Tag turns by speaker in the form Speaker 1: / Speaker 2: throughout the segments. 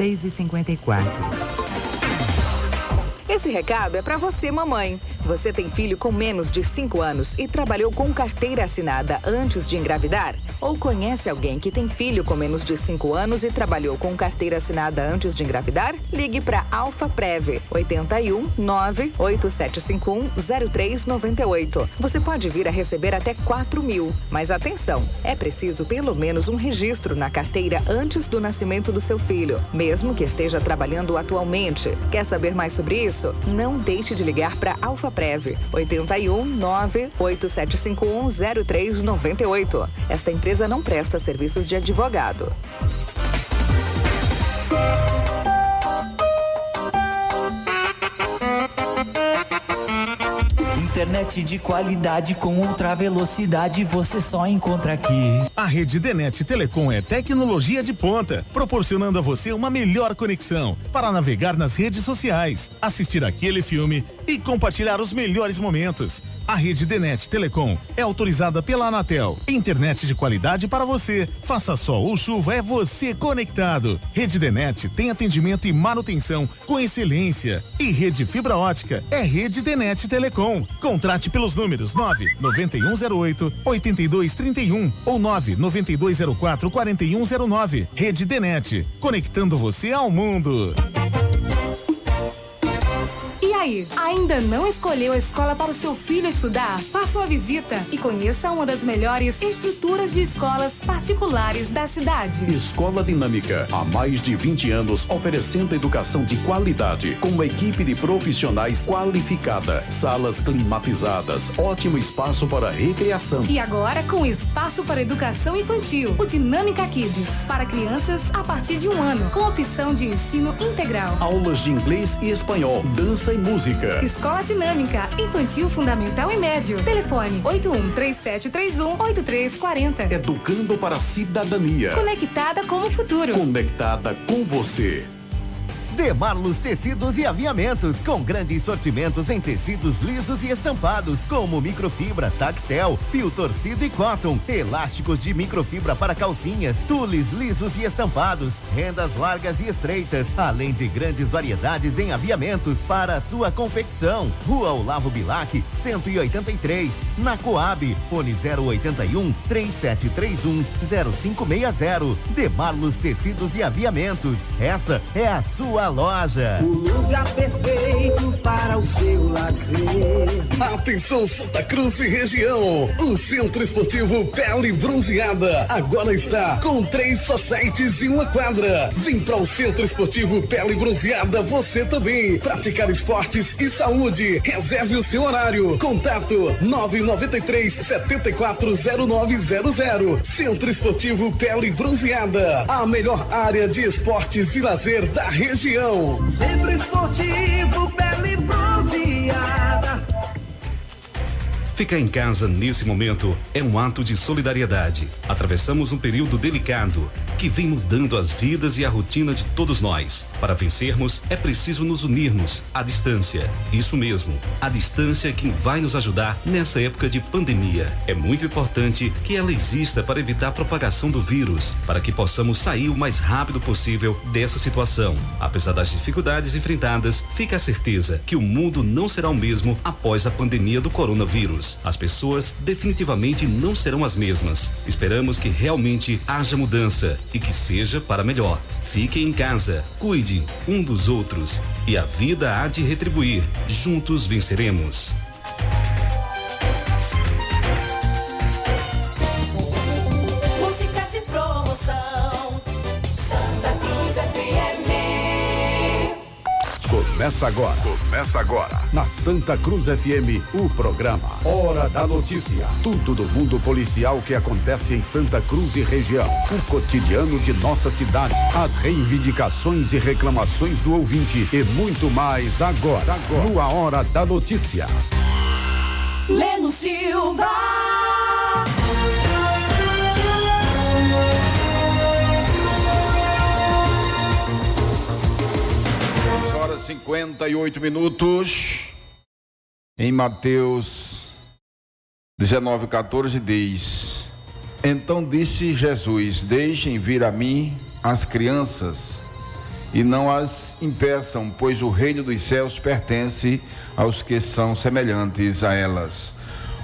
Speaker 1: 6h54.
Speaker 2: Esse recado é para você, mamãe. Você tem filho com menos de 5 anos e trabalhou com carteira assinada antes de engravidar? Ou conhece alguém que tem filho com menos de 5 anos e trabalhou com carteira assinada antes de engravidar? Ligue para Alfa Prev 81 98751 0398. Você pode vir a receber até 4 mil. Mas atenção, é preciso pelo menos um registro na carteira antes do nascimento do seu filho, mesmo que esteja trabalhando atualmente. Quer saber mais sobre isso? Não deixe de ligar para Alfa Prev 81 98751 0398. Esta empresa não presta serviços de advogado.
Speaker 3: Internet de qualidade com ultra velocidade você só encontra aqui.
Speaker 4: A rede Denet Telecom é tecnologia de ponta, proporcionando a você uma melhor conexão para navegar nas redes sociais, assistir aquele filme e compartilhar os melhores momentos. A rede Denet Telecom é autorizada pela Anatel. Internet de qualidade para você. Faça sol ou chuva, é você conectado. Rede Denet tem atendimento e manutenção com excelência. E rede fibra ótica é rede Denet Telecom. Contrate pelos números 99108-8231 ou 99204-4109. Rede Denet, conectando você ao mundo.
Speaker 5: E aí, ainda não escolheu a escola para o seu filho estudar? Faça uma visita e conheça uma das melhores estruturas de escolas particulares da cidade.
Speaker 6: Escola Dinâmica, há mais de 20 anos oferecendo educação de qualidade, com uma equipe de profissionais qualificada, salas climatizadas, ótimo espaço para recreação.
Speaker 5: E agora com espaço para educação infantil, o Dinâmica Kids, para crianças a partir de 1 ano, com opção de ensino integral.
Speaker 6: Aulas de inglês e espanhol, dança e música.
Speaker 5: Escola Dinâmica, infantil, fundamental e médio. Telefone 8137318340.
Speaker 6: Educando para a cidadania.
Speaker 5: Conectada com o futuro.
Speaker 6: Conectada com você.
Speaker 7: Demarlos Tecidos e Aviamentos, com grandes sortimentos em tecidos lisos e estampados, como microfibra, tactel, fio torcido e cotton, elásticos de microfibra para calcinhas, tules lisos e estampados, rendas largas e estreitas, além de grandes variedades em aviamentos para a sua confecção. Rua Olavo Bilac, 183, na Coab, fone 081-3731-0560. Demarlos Tecidos e Aviamentos, essa é a sua loja.
Speaker 8: O lugar perfeito para o seu lazer.
Speaker 9: Atenção Santa Cruz e região, o Centro Esportivo Pele Bronzeada agora está com 3 societies e 1 quadra. Vem para o Centro Esportivo Pele Bronzeada você também praticar esportes e saúde. Reserve o seu horário. Contato 993-740900. Centro Esportivo Pele Bronzeada, a melhor área de esportes e lazer da região.
Speaker 8: Centro Esportivo Pele Bronzeada.
Speaker 10: Ficar em casa nesse momento é um ato de solidariedade. Atravessamos um período delicado que vem mudando as vidas e a rotina de todos nós. Para vencermos, é preciso nos unirmos à distância. Isso mesmo, a distância é quem vai nos ajudar nessa época de pandemia. É muito importante que ela exista para evitar a propagação do vírus, para que possamos sair o mais rápido possível dessa situação. Apesar das dificuldades enfrentadas, fica a certeza que o mundo não será o mesmo após a pandemia do coronavírus. As pessoas definitivamente não serão as mesmas. Esperamos que realmente haja mudança e que seja para melhor. Fique em casa, cuide um dos outros e a vida há de retribuir. Juntos venceremos.
Speaker 11: Músicas e promoção. Santa Cruz FM.
Speaker 6: Começa agora, na Santa Cruz FM, o programa Hora da Notícia. Tudo do mundo policial que acontece em Santa Cruz e região. O cotidiano de nossa cidade, as reivindicações e reclamações do ouvinte e muito mais agora. No A Hora da Notícia.
Speaker 11: Leno Silva.
Speaker 12: 58 minutos. Em Mateus 19:14 diz: Então disse Jesus: Deixem vir a mim as crianças e não as impeçam, pois o reino dos céus pertence aos que são semelhantes a elas.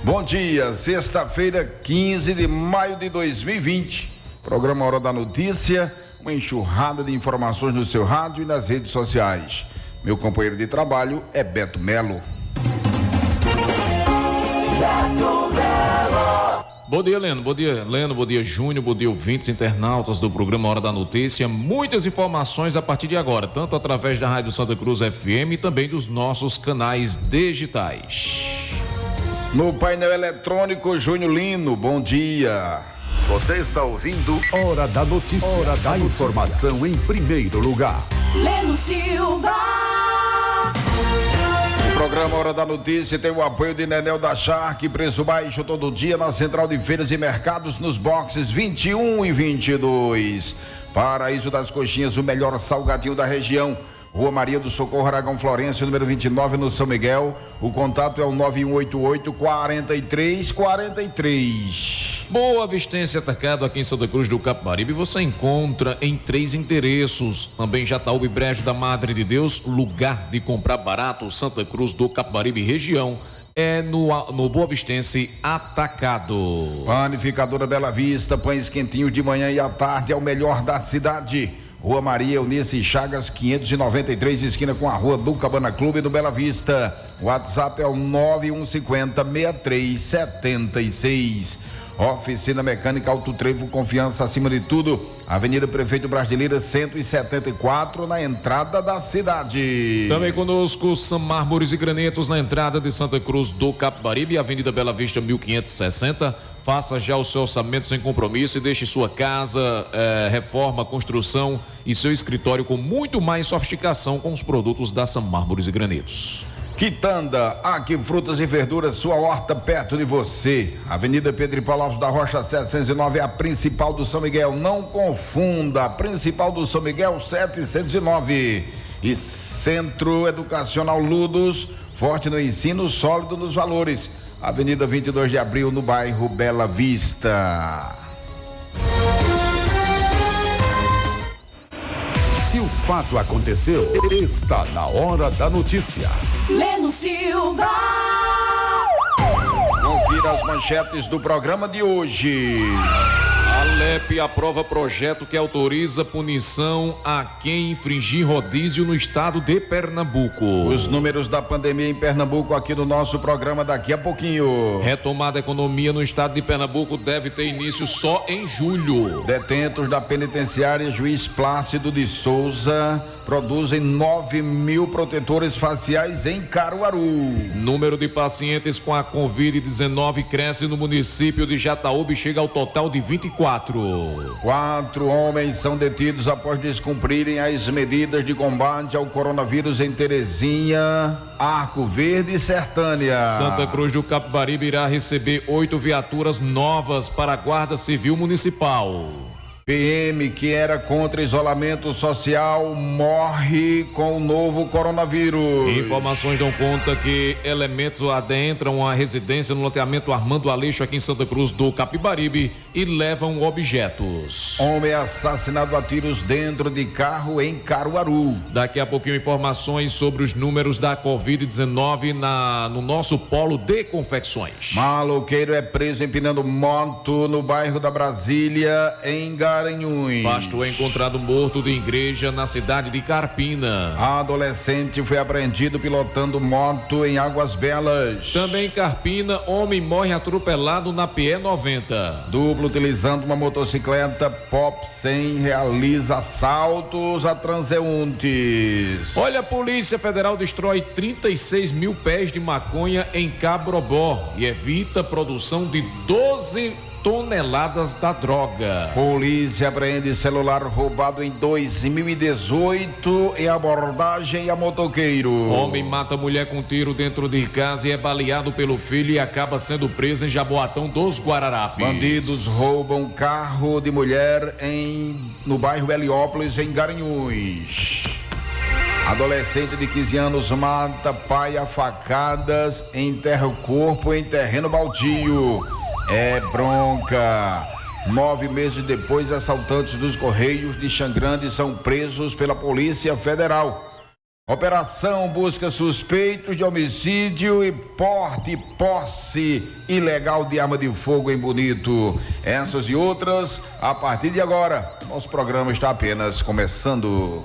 Speaker 12: Bom dia, sexta-feira, 15 de maio de 2020. Programa Hora da Notícia, uma enxurrada de informações no seu rádio e nas redes sociais. Meu companheiro de trabalho é Beto Melo.
Speaker 1: Bom dia, Leno. Bom dia, Leno. Bom dia, Júnior. Bom dia, ouvintes, internautas do programa Hora da Notícia. Muitas informações a partir de agora, tanto através da Rádio Santa Cruz FM e também dos nossos canais digitais.
Speaker 12: No painel eletrônico, Júnior Lino. Bom dia.
Speaker 6: Você está ouvindo Hora da Notícia. Hora da informação em primeiro lugar.
Speaker 11: Leno Silva.
Speaker 12: O programa Hora da Notícia tem o apoio de Nenel da Shark, preço baixo todo dia na Central de Feiras e Mercados, nos boxes 21 e 22. Paraíso das Coxinhas, o melhor salgadinho da região. Rua Maria do Socorro, Aragão Florencio, número 29, no São Miguel. O contato é o 9188-4343.
Speaker 1: Boa Vistense Atacado aqui em Santa Cruz do Capibaribe. Você encontra em 3 endereços. Também Jataúba e Brejo da Madre de Deus, lugar de comprar barato. Santa Cruz do Capibaribe região. É no Boa Vistense Atacado.
Speaker 12: Panificadora Bela Vista, pães quentinhos de manhã e à tarde, é o melhor da cidade. Rua Maria Eunice Chagas, 593, esquina com a Rua do Cabana Clube do Bela Vista. O WhatsApp é o 9150-6376. Oficina Mecânica Alto Trevo, confiança acima de tudo. Avenida Prefeito Brasileira 174, na entrada da cidade.
Speaker 1: Também conosco, São Mármores e Granetos, na entrada de Santa Cruz do Capibaribe, Avenida Bela Vista 1560. Faça já o seu orçamento sem compromisso e deixe sua casa, reforma, construção e seu escritório com muito mais sofisticação com os produtos da São Mármores e Granetos.
Speaker 12: Quitanda, aqui frutas e verduras, sua horta perto de você. Avenida Pedro Paulo Alves da Rocha 709 é a principal do São Miguel. Não confunda, a principal do São Miguel 709. E Centro Educacional Ludos, forte no ensino, sólido nos valores. Avenida 22 de Abril, no bairro Bela Vista.
Speaker 6: Se o fato aconteceu, está na Hora da Notícia.
Speaker 11: Leno Silva.
Speaker 12: Confira as manchetes do programa de hoje.
Speaker 1: A Alep aprova projeto que autoriza punição a quem infringir rodízio no estado de Pernambuco.
Speaker 12: Os números da pandemia em Pernambuco aqui no nosso programa daqui a pouquinho.
Speaker 1: Retomada da economia no estado de Pernambuco deve ter início só em julho.
Speaker 12: Detentos da penitenciária Juiz Plácido de Souza produzem 9.000 protetores faciais em Caruaru.
Speaker 1: Número de pacientes com a Covid-19 cresce no município de Jataúba e chega ao total de 24.
Speaker 12: 4 homens são detidos após descumprirem as medidas de combate ao coronavírus em Terezinha, Arco Verde e Sertânia.
Speaker 1: Santa Cruz do Capibaribe irá receber 8 viaturas novas para a Guarda Civil Municipal.
Speaker 12: PM, que era contra isolamento social, morre com o novo coronavírus.
Speaker 1: Informações dão conta que elementos adentram a residência no loteamento Armando Aleixo, aqui em Santa Cruz do Capibaribe, e levam objetos.
Speaker 12: Homem assassinado a tiros dentro de carro em Caruaru.
Speaker 1: Daqui a pouquinho informações sobre os números da Covid-19 no nosso polo de confecções.
Speaker 12: Maloqueiro é preso empinando moto no bairro da Brasília, em Garanhuns.
Speaker 1: Pastor é encontrado morto de igreja na cidade de Carpina.
Speaker 12: Adolescente foi apreendido pilotando moto em Águas Belas.
Speaker 1: Também em Carpina, homem morre atropelado na PE 90.
Speaker 12: Duplo utilizando uma motocicleta Pop 100 realiza assaltos a transeuntes.
Speaker 1: Olha, a Polícia Federal destrói 36 mil pés de maconha em Cabrobó e evita a produção de 12 toneladas da droga.
Speaker 12: Polícia apreende celular roubado em 2018 em abordagem a motoqueiro.
Speaker 1: Homem mata mulher com tiro dentro de casa e é baleado pelo filho e acaba sendo preso em Jaboatão dos Guararapes.
Speaker 12: Bandidos roubam carro de mulher no bairro Heliópolis, em Garanhuns. Adolescente de 15 anos mata pai a facadas, enterra o corpo em terreno baldio. É bronca. 9 meses depois, assaltantes dos Correios de Xangrande são presos pela Polícia Federal. Operação busca suspeitos de homicídio e porte e posse ilegal de arma de fogo em Bonito. Essas e outras, a partir de agora. Nosso programa está apenas começando.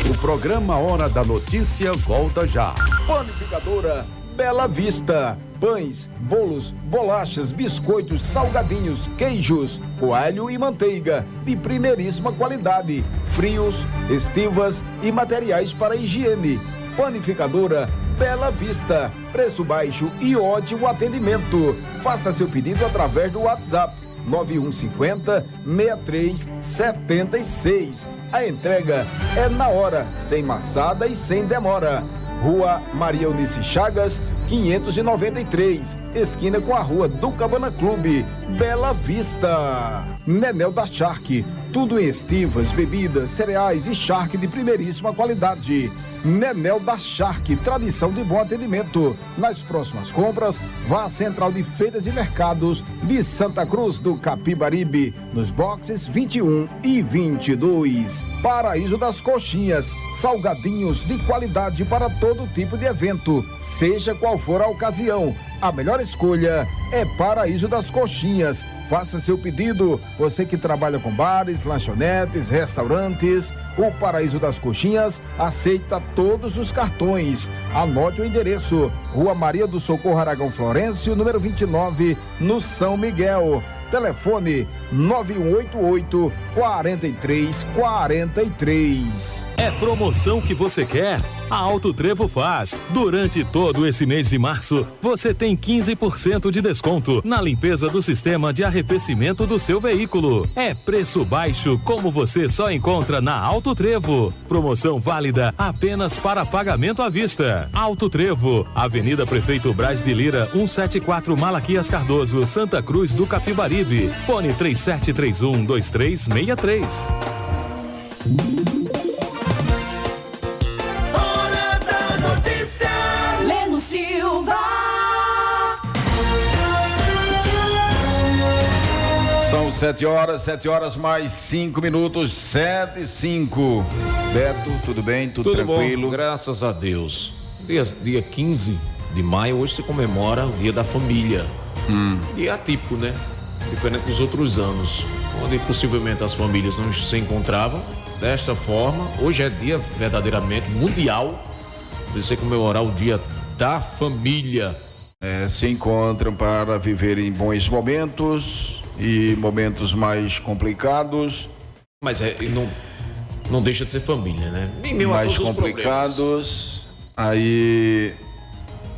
Speaker 6: O programa Hora da Notícia volta já.
Speaker 13: Panificadora Bela Vista. Pães, bolos, bolachas, biscoitos, salgadinhos, queijos, coalho e manteiga de primeiríssima qualidade, frios, estivas e materiais para higiene. Panificadora Bela Vista, preço baixo e ótimo atendimento. Faça seu pedido através do WhatsApp 9150-6376. A entrega é na hora, sem maçada e sem demora. Rua Maria Eunice Chagas, 593, esquina com a Rua do Cabana Clube, Bela Vista. Nenel da Shark, tudo em estivas, bebidas, cereais e charque de primeiríssima qualidade. Nenel da Shark, tradição de bom atendimento. Nas próximas compras, vá à Central de Feiras e Mercados de Santa Cruz do Capibaribe, nos boxes 21 e 22. Paraíso das Coxinhas, salgadinhos de qualidade para todo tipo de evento, seja qual for a ocasião. A melhor escolha é Paraíso das Coxinhas. Faça seu pedido, você que trabalha com bares, lanchonetes, restaurantes. O Paraíso das Coxinhas aceita todos os cartões. Anote o endereço: Rua Maria do Socorro Aragão Florencio, número 29, no São Miguel. Telefone 9188-4343.
Speaker 14: É promoção que você quer? A Auto Trevo faz. Durante todo esse mês de março, você tem 15% de desconto na limpeza do sistema de arrefecimento do seu veículo. É preço baixo como você só encontra na Auto Trevo. Promoção válida apenas para pagamento à vista. Auto Trevo, Avenida Prefeito Braz de Lira, 174 Malaquias Cardoso, Santa Cruz do Capibaribe. Fone 3731-2363.
Speaker 12: São 7 horas mais 5 minutos, 7:05. Beto, tudo bem? Tudo tranquilo?
Speaker 1: Bom, graças a Deus. Dia 15 de maio, hoje se comemora o Dia da Família. Dia atípico, né? Diferente dos outros anos, onde possivelmente as famílias não se encontravam desta forma. Hoje é dia verdadeiramente mundial de se comemorar o Dia da Família.
Speaker 12: Se encontram para viverem bons momentos e momentos mais complicados.
Speaker 1: Mas não deixa de ser família, né?
Speaker 12: Mais complicados. Aí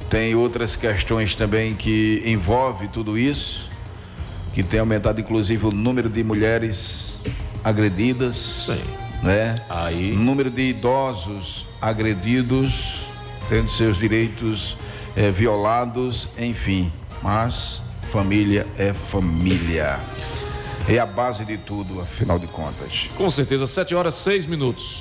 Speaker 12: tem outras questões também que envolvem tudo isso, que tem aumentado inclusive o número de mulheres agredidas.
Speaker 1: Sim.
Speaker 12: Né?
Speaker 1: Aí.
Speaker 12: Número de idosos agredidos, tendo seus direitos violados, enfim. Mas família é família. É a base de tudo, afinal de contas.
Speaker 1: Com certeza, 7h06.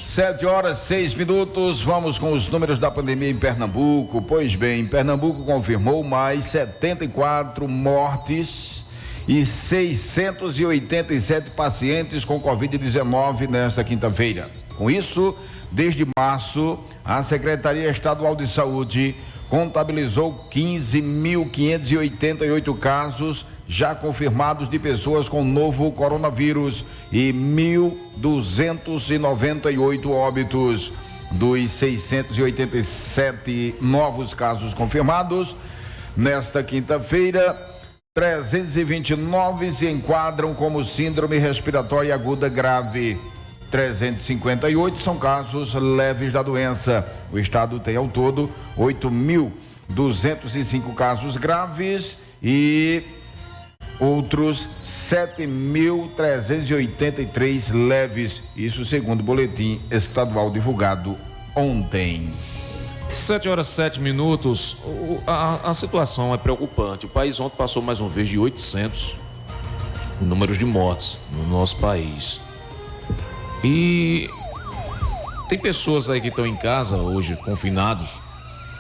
Speaker 12: 7h06. Vamos com os números da pandemia em Pernambuco. Pois bem, Pernambuco confirmou mais 74 mortes e 687 pacientes com Covid-19 nesta quinta-feira. Com isso, desde março, a Secretaria Estadual de Saúde contabilizou 15.588 casos já confirmados de pessoas com novo coronavírus e 1.298 óbitos. Dos 687 novos casos confirmados, nesta quinta-feira, 329 se enquadram como síndrome respiratória aguda grave. 358 são casos leves da doença. O estado tem ao todo 8.205 casos graves e outros 7.383 leves. Isso segundo o boletim estadual divulgado ontem.
Speaker 1: 7h07. A situação é preocupante. O país ontem passou mais uma vez de 800 números de mortes no nosso país. E tem pessoas aí que estão em casa hoje, confinados,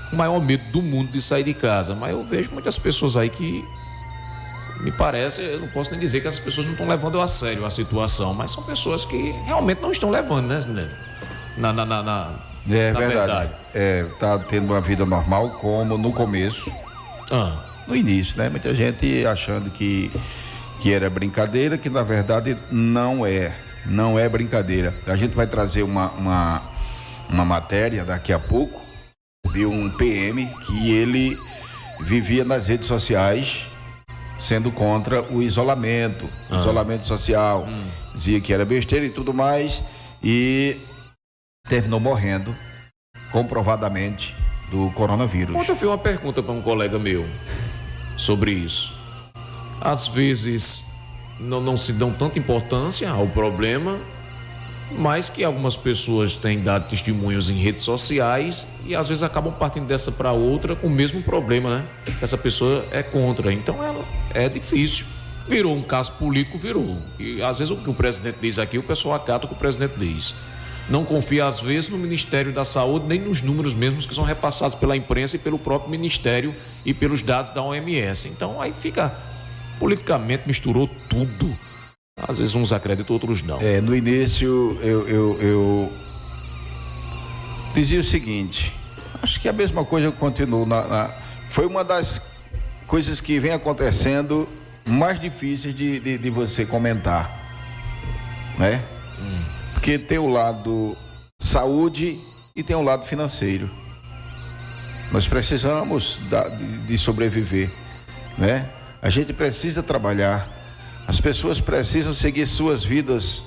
Speaker 1: com o maior medo do mundo de sair de casa. Mas eu vejo muitas pessoas aí que me parece, eu não posso nem dizer que as pessoas não estão levando a sério a situação, mas são pessoas que realmente não estão levando, né, Zinélio? Na verdade.
Speaker 12: Tá tendo uma vida normal como no começo. No início, né? Muita gente achando que era brincadeira, que na verdade não é brincadeira. A gente vai trazer uma matéria daqui a pouco de um PM que ele vivia nas redes sociais sendo contra o isolamento social, dizia que era besteira e tudo mais, e terminou morrendo comprovadamente do coronavírus.
Speaker 1: Ontem eu fiz uma pergunta para um colega meu sobre isso. Às vezes não se dão tanta importância ao problema, mas que algumas pessoas têm dado testemunhos em redes sociais e às vezes acabam partindo dessa para outra com o mesmo problema, né? Essa pessoa é contra, então é difícil. Virou um caso político, virou. E às vezes o que o presidente diz aqui, o pessoal acata o que o presidente diz. Não confia às vezes no Ministério da Saúde, nem nos números mesmos que são repassados pela imprensa e pelo próprio Ministério e pelos dados da OMS. Então aí fica, politicamente misturou tudo. Às vezes uns acreditam, outros não.
Speaker 12: No início eu dizia o seguinte, acho que a mesma coisa eu continuo. Foi uma das coisas que vem acontecendo mais difíceis de você comentar, né? Porque tem o lado saúde e tem o lado financeiro. Nós precisamos de sobreviver, né? A gente precisa trabalhar. As pessoas precisam seguir suas vidas,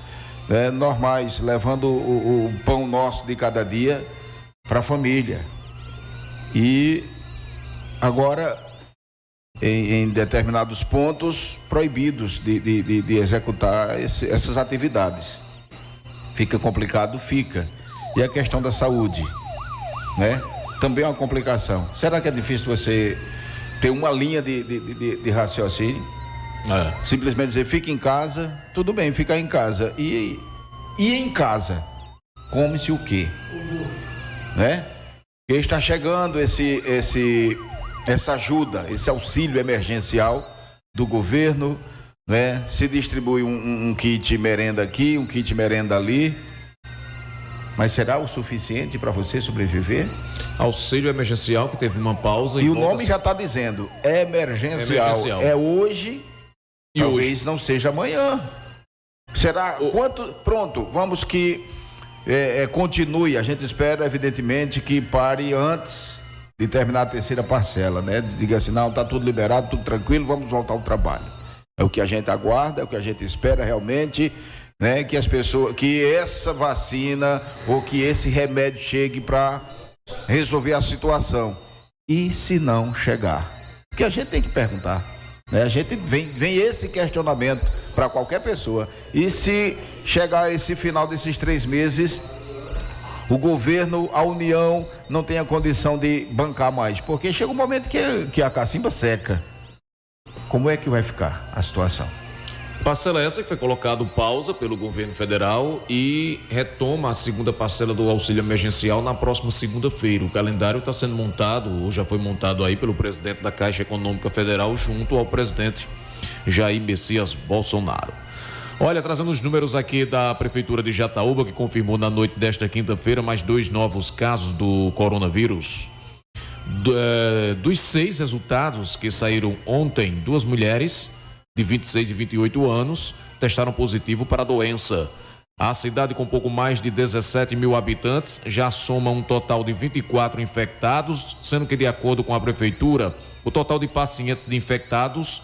Speaker 12: né, normais, levando o pão nosso de cada dia para a família. E agora, em determinados pontos, proibidos de executar essas atividades. Fica complicado? Fica. E a questão da saúde, né? Também é uma complicação. Será que é difícil você ter uma linha de raciocínio? Simplesmente dizer, fica em casa, tudo bem, ficar em casa. E em casa, come-se o quê? Né? Porque está chegando essa ajuda, esse auxílio emergencial do governo, né? Se distribui um kit merenda aqui, um kit merenda ali. Mas será o suficiente para você sobreviver?
Speaker 1: Auxílio emergencial que teve uma pausa.
Speaker 12: E o nome já está dizendo, emergencial. É hoje. E talvez hoje não seja amanhã. Será quanto? Pronto, vamos que continue. A gente espera, evidentemente, que pare antes de terminar a terceira parcela, né? Diga assim, não, está tudo liberado, tudo tranquilo, vamos voltar ao trabalho. É o que a gente aguarda, é o que a gente espera realmente, né? Que as pessoas, que essa vacina ou que esse remédio chegue para resolver a situação. E se não chegar? Porque a gente tem que perguntar. A gente vem esse questionamento para qualquer pessoa. E se chegar esse final desses 3 meses, o governo, a União, não tem a condição de bancar mais? Porque chega um momento que a cacimba seca. Como é que vai ficar a situação?
Speaker 1: Parcela essa que foi colocado pausa pelo governo federal e retoma a segunda parcela do auxílio emergencial na próxima segunda-feira. O calendário está sendo montado, ou já foi montado aí pelo presidente da Caixa Econômica Federal junto ao presidente Jair Messias Bolsonaro. Olha, trazendo os números aqui da Prefeitura de Jataúba, que confirmou na noite desta quinta-feira mais 2 novos casos do coronavírus. Dos 6 resultados que saíram ontem, 2 mulheres de 26 e 28 anos testaram positivo para a doença. A cidade, com pouco mais de 17 mil habitantes, já soma um total de 24 infectados, sendo que, de acordo com a Prefeitura, o total de pacientes infectados,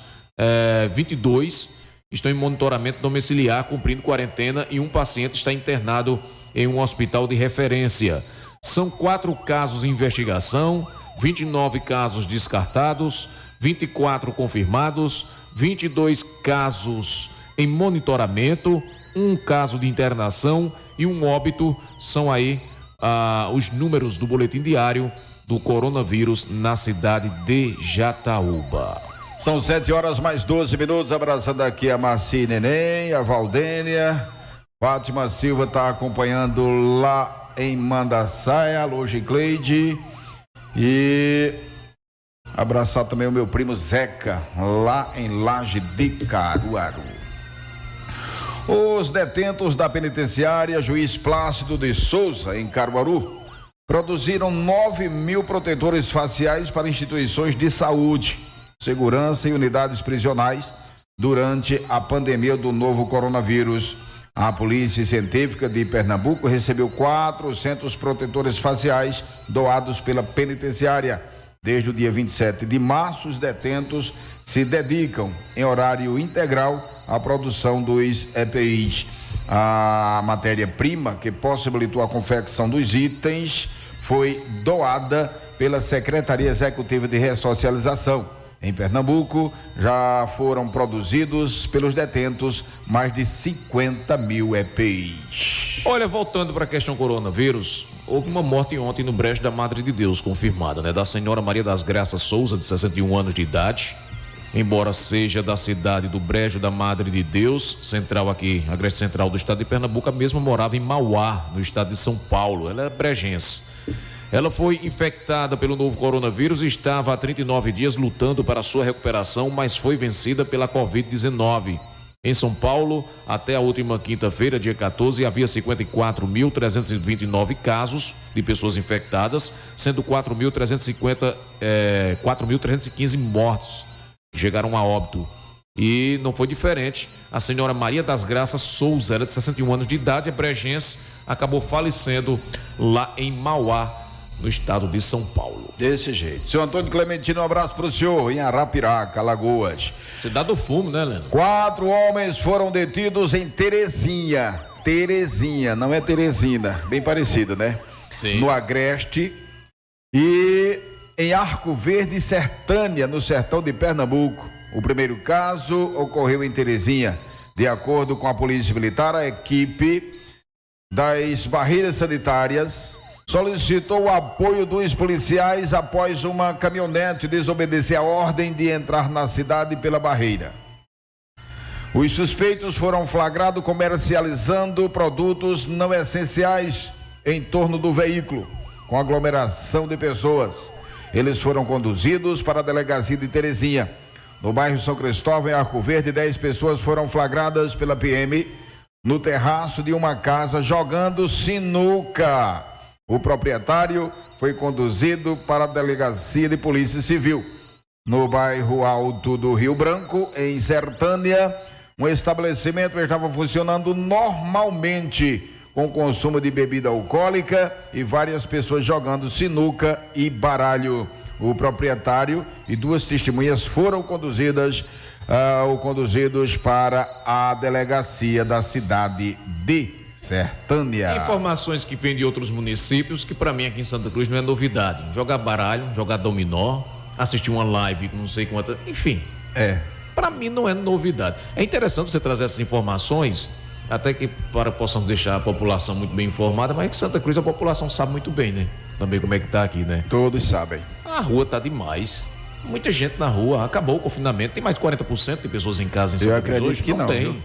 Speaker 1: 22, estão em monitoramento domiciliar, cumprindo quarentena, e um paciente está internado em um hospital de referência. São 4 casos em investigação, 29 casos descartados, 24 confirmados, 22 casos em monitoramento, 1 caso de internação e 1 óbito. São aí os números do boletim diário do coronavírus na cidade de Jataúba.
Speaker 12: São 7 horas mais 12 minutos, abraçando aqui a Marci Neném, a Valdênia. Fátima Silva está acompanhando lá em Mandaçaia, alô Gicleide. E Abraçar também o meu primo Zeca, lá em Laje de Caruaru. Os detentos da penitenciária Juiz Plácido de Souza, em Caruaru, produziram 9.000 protetores faciais para instituições de saúde, segurança e unidades prisionais durante a pandemia do novo coronavírus. A Polícia Científica de Pernambuco recebeu 400 protetores faciais doados pela penitenciária. Desde o dia 27 de março, os detentos se dedicam em horário integral à produção dos EPIs. A matéria-prima que possibilitou a confecção dos itens foi doada pela Secretaria Executiva de Ressocialização. Em Pernambuco, já foram produzidos pelos detentos mais de 50.000 EPIs.
Speaker 1: Olha, voltando para a questão coronavírus, houve uma morte ontem no Brejo da Madre de Deus, confirmada, né? Da senhora Maria das Graças Souza, de 61 anos de idade. Embora seja da cidade do Brejo da Madre de Deus, central aqui, agreste central do estado de Pernambuco, a mesma morava em Mauá, no estado de São Paulo. Ela é brejense. Ela foi infectada pelo novo coronavírus e estava há 39 dias lutando para sua recuperação, mas foi vencida pela Covid-19. Em São Paulo, até a última quinta-feira, dia 14, havia 54.329 casos de pessoas infectadas, sendo 4.315 mortos que chegaram a óbito. E não foi diferente. A senhora Maria das Graças Souza, ela de 61 anos de idade, é brejense, acabou falecendo lá em Mauá, no estado de São Paulo.
Speaker 12: Desse jeito. Seu Antônio Clementino, um abraço para o senhor, em Arapiraca, Alagoas.
Speaker 1: Cidade do Fumo, né, Leno?
Speaker 12: 4 homens foram detidos em Terezinha. Terezinha, não é Teresina, bem parecido, né?
Speaker 1: Sim.
Speaker 12: No Agreste e em Arco Verde e Sertânia, no sertão de Pernambuco. O primeiro caso ocorreu em Terezinha. De acordo com a Polícia Militar, a equipe das barreiras sanitárias solicitou o apoio dos policiais após uma caminhonete desobedecer a ordem de entrar na cidade pela barreira. Os suspeitos foram flagrados comercializando produtos não essenciais em torno do veículo, com aglomeração de pessoas. Eles foram conduzidos para a delegacia de Terezinha. No bairro São Cristóvão, em Arco Verde, 10 pessoas foram flagradas pela PM no terraço de uma casa jogando sinuca. O proprietário foi conduzido para a delegacia de Polícia Civil. No bairro Alto do Rio Branco, em Sertânia, um estabelecimento estava funcionando normalmente, com consumo de bebida alcoólica e várias pessoas jogando sinuca e baralho. O proprietário e 2 testemunhas foram conduzidos para a delegacia da cidade de Sertânia.
Speaker 1: Informações que vêm de outros municípios, que para mim aqui em Santa Cruz não é novidade. Jogar baralho, jogar dominó, assistir uma live com não sei quantas, enfim. Para mim não é novidade. É interessante você trazer essas informações, até que possamos deixar a população muito bem informada, mas em Santa Cruz a população sabe muito bem, né? Também como é que tá aqui, né?
Speaker 12: Todos sabem.
Speaker 1: A rua tá demais. Muita gente na rua, acabou o confinamento, tem mais de 40% de pessoas em casa em Santa Cruz hoje.
Speaker 12: Que não tem.
Speaker 1: Viu?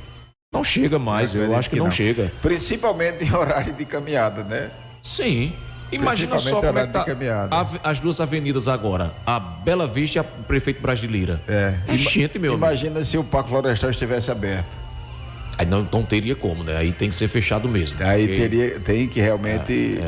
Speaker 1: Não chega mais, eu acho que não chega.
Speaker 12: Principalmente em horário de caminhada, né?
Speaker 1: Sim. Imagina só como é que tá as 2 avenidas agora, a Bela Vista e a Prefeito Brasileira. É gente, meu amigo.
Speaker 12: Imagina se o Parque Florestal estivesse aberto.
Speaker 1: Aí não teria como, né? Aí tem que ser fechado mesmo.
Speaker 12: Aí tem que realmente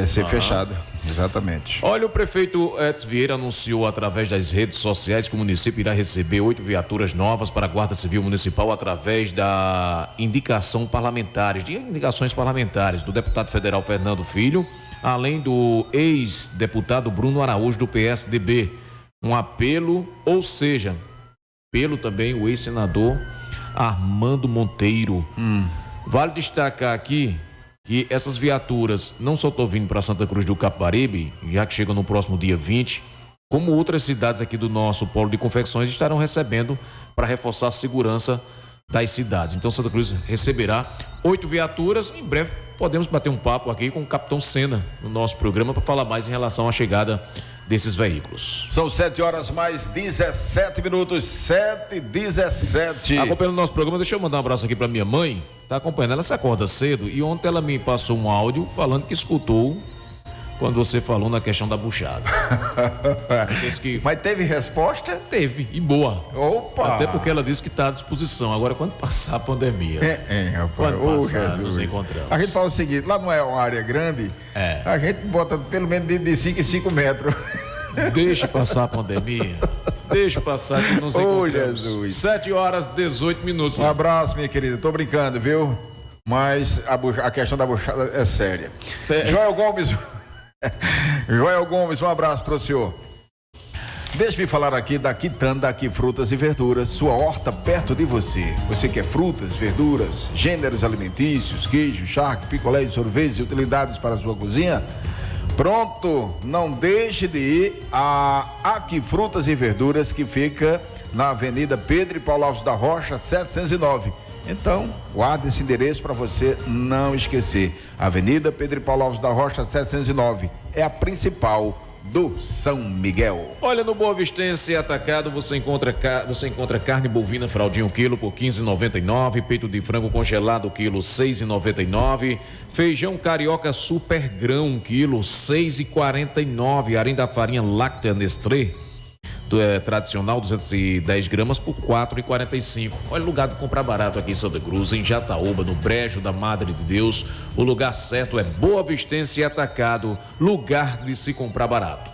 Speaker 12: ser fechado. Exatamente.
Speaker 1: Olha, o prefeito Edson Vieira anunciou através das redes sociais que o município irá receber 8 viaturas novas para a Guarda Civil Municipal através da indicações parlamentares do deputado federal Fernando Filho, além do ex-deputado Bruno Araújo do PSDB. Um apelo, ou seja, pelo também o ex-senador Armando Monteiro. Vale destacar aqui que essas viaturas não só estão vindo para Santa Cruz do Capibaribe, já que chegam no próximo dia 20, como outras cidades aqui do nosso polo de confecções estarão recebendo para reforçar a segurança das cidades. Então Santa Cruz receberá 8 viaturas. Em breve podemos bater um papo aqui com o Capitão Senna no nosso programa para falar mais em relação à chegada desses veículos.
Speaker 12: São 7 horas mais 17 minutos, 7h17.
Speaker 1: Acompanhando o nosso programa, deixa eu mandar um abraço aqui para minha mãe. Tá acompanhando, ela se acorda cedo e ontem ela me passou um áudio falando que escutou quando você falou na questão da buchada.
Speaker 12: Mas teve resposta?
Speaker 1: Teve, e boa.
Speaker 12: Opa!
Speaker 1: Até porque ela disse que está à disposição. Agora, quando passar a pandemia,
Speaker 12: rapaz.
Speaker 1: quando passar, nos encontramos.
Speaker 12: A gente fala o seguinte, lá não é uma área grande, a gente bota pelo menos de 5 em 5 metros.
Speaker 1: Deixa passar a pandemia. Deixa passar que nos encontramos.
Speaker 12: Jesus.
Speaker 1: 7h18.
Speaker 12: Um abraço, minha querida. Tô brincando, viu? Mas a questão da buchada é séria. Joel Gomes, um abraço para o senhor. Deixe-me falar aqui da Quitanda, aqui frutas e verduras, sua horta perto de você. Você quer frutas, verduras, gêneros alimentícios, queijo, charque, picolé, sorvetes e utilidades para a sua cozinha? Pronto, não deixe de ir a Aqui Frutas e Verduras, que fica na Avenida Pedro e Paulo Alves da Rocha, 709. Então, guarde esse endereço para você não esquecer. Avenida Pedro e Paulo Alves da Rocha, 709. É a principal do São Miguel.
Speaker 1: Olha, no Boa Vistense Atacado você encontra carne bovina fraldinha 1 quilo por R$15,99, peito de frango congelado quilo R$6,99, feijão carioca super grão 1 quilo R$6,49, além da farinha láctea Nestlé tradicional 210 gramas por R$4,45. Olha o lugar de comprar barato aqui em Santa Cruz, em Jataúba, no Brejo da Madre de Deus. O lugar certo é Boa Vistense Atacado, lugar de se comprar barato.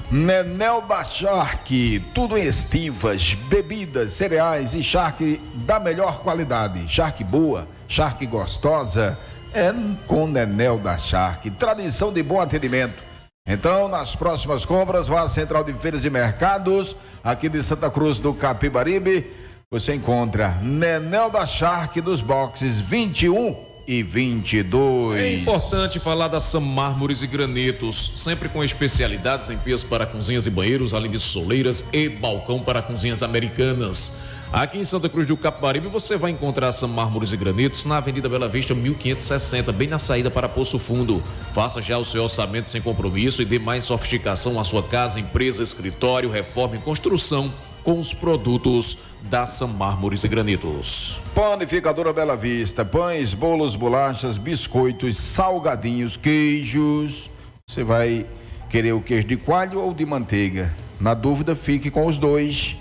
Speaker 12: Nenel da Charque, tudo em estivas, bebidas, cereais e charque da melhor qualidade. Charque boa, charque gostosa, é com Nenel da Charque, tradição de bom atendimento. Então, nas próximas compras, vá à Central de Feiras e Mercados, aqui de Santa Cruz do Capibaribe. Você encontra Nenel da Charque dos boxes 21 e 22.
Speaker 1: É importante falar da Sam Mármores e Granitos, sempre com especialidades em pias para cozinhas e banheiros, além de soleiras e balcão para cozinhas americanas. Aqui em Santa Cruz do Capibaribe você vai encontrar Sam Mármores e Granitos na Avenida Bela Vista 1560, bem na saída para Poço Fundo. Faça já o seu orçamento sem compromisso e dê mais sofisticação à sua casa, empresa, escritório, reforma e construção com os produtos da Sam Mármores e Granitos.
Speaker 12: Panificadora Bela Vista, pães, bolos, bolachas, biscoitos, salgadinhos, queijos. Você vai querer o queijo de coalho ou de manteiga? Na dúvida, fique com os dois.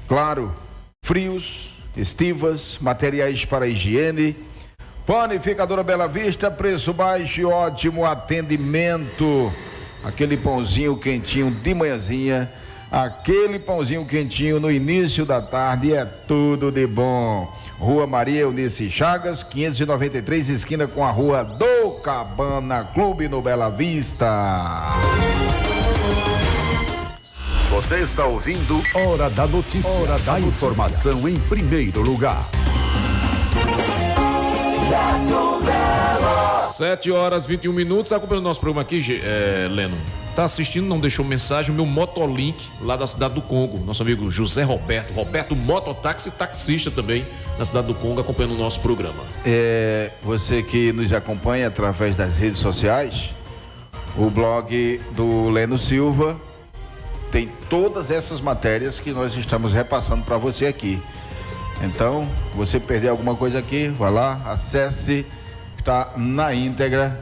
Speaker 12: Claro, frios, estivas, materiais para higiene. Panificadora Bela Vista, preço baixo e ótimo atendimento. Aquele pãozinho quentinho de manhãzinha, aquele pãozinho quentinho no início da tarde, é tudo de bom. Rua Maria Eunice Chagas, 593, esquina com a Rua do Cabana Clube, no Bela Vista.
Speaker 6: Você está ouvindo Hora da Notícia. Hora da informação em primeiro lugar.
Speaker 1: 7h21. Acompanhando o nosso programa aqui, Leno. Tá assistindo, não deixou mensagem, o meu Motolink lá da cidade do Congo. Nosso amigo José Roberto Mototáxi, taxista também, na cidade do Congo, acompanhando o nosso programa.
Speaker 12: Você que nos acompanha através das redes sociais, o blog do Leno Silva tem todas essas matérias que nós estamos repassando para você aqui. Então, você perder alguma coisa aqui, vai lá, acesse, está na íntegra.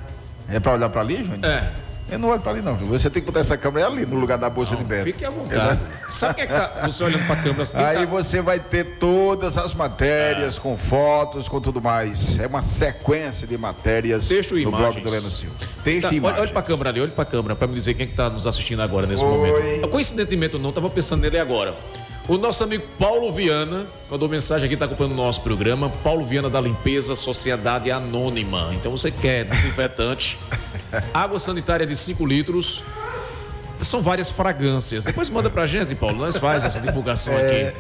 Speaker 12: É para olhar para ali, Júnior? Eu não olho para ali não, você tem que botar essa câmera ali no lugar da bolsa de Beto.
Speaker 1: Fique à vontade. Sabe o que é que tá, você olhando para a câmera?
Speaker 12: Aí você vai ter todas as matérias, com fotos, com tudo mais. É uma sequência de matérias
Speaker 1: texto e
Speaker 12: no
Speaker 1: imagens.
Speaker 12: blog do Leno Silva. Texto e imagens.
Speaker 1: Olha para a câmera ali, olha para a câmera, para me dizer quem é que está nos assistindo agora nesse momento. Coincidentemente não, estava pensando nele agora. O nosso amigo Paulo Viana mandou mensagem aqui, está acompanhando o nosso programa. Paulo Viana da Limpeza Sociedade Anônima. Então você quer desinfetante, água sanitária de 5 litros, são várias fragrâncias. Depois manda pra gente, Paulo, nós faz essa divulgação aqui.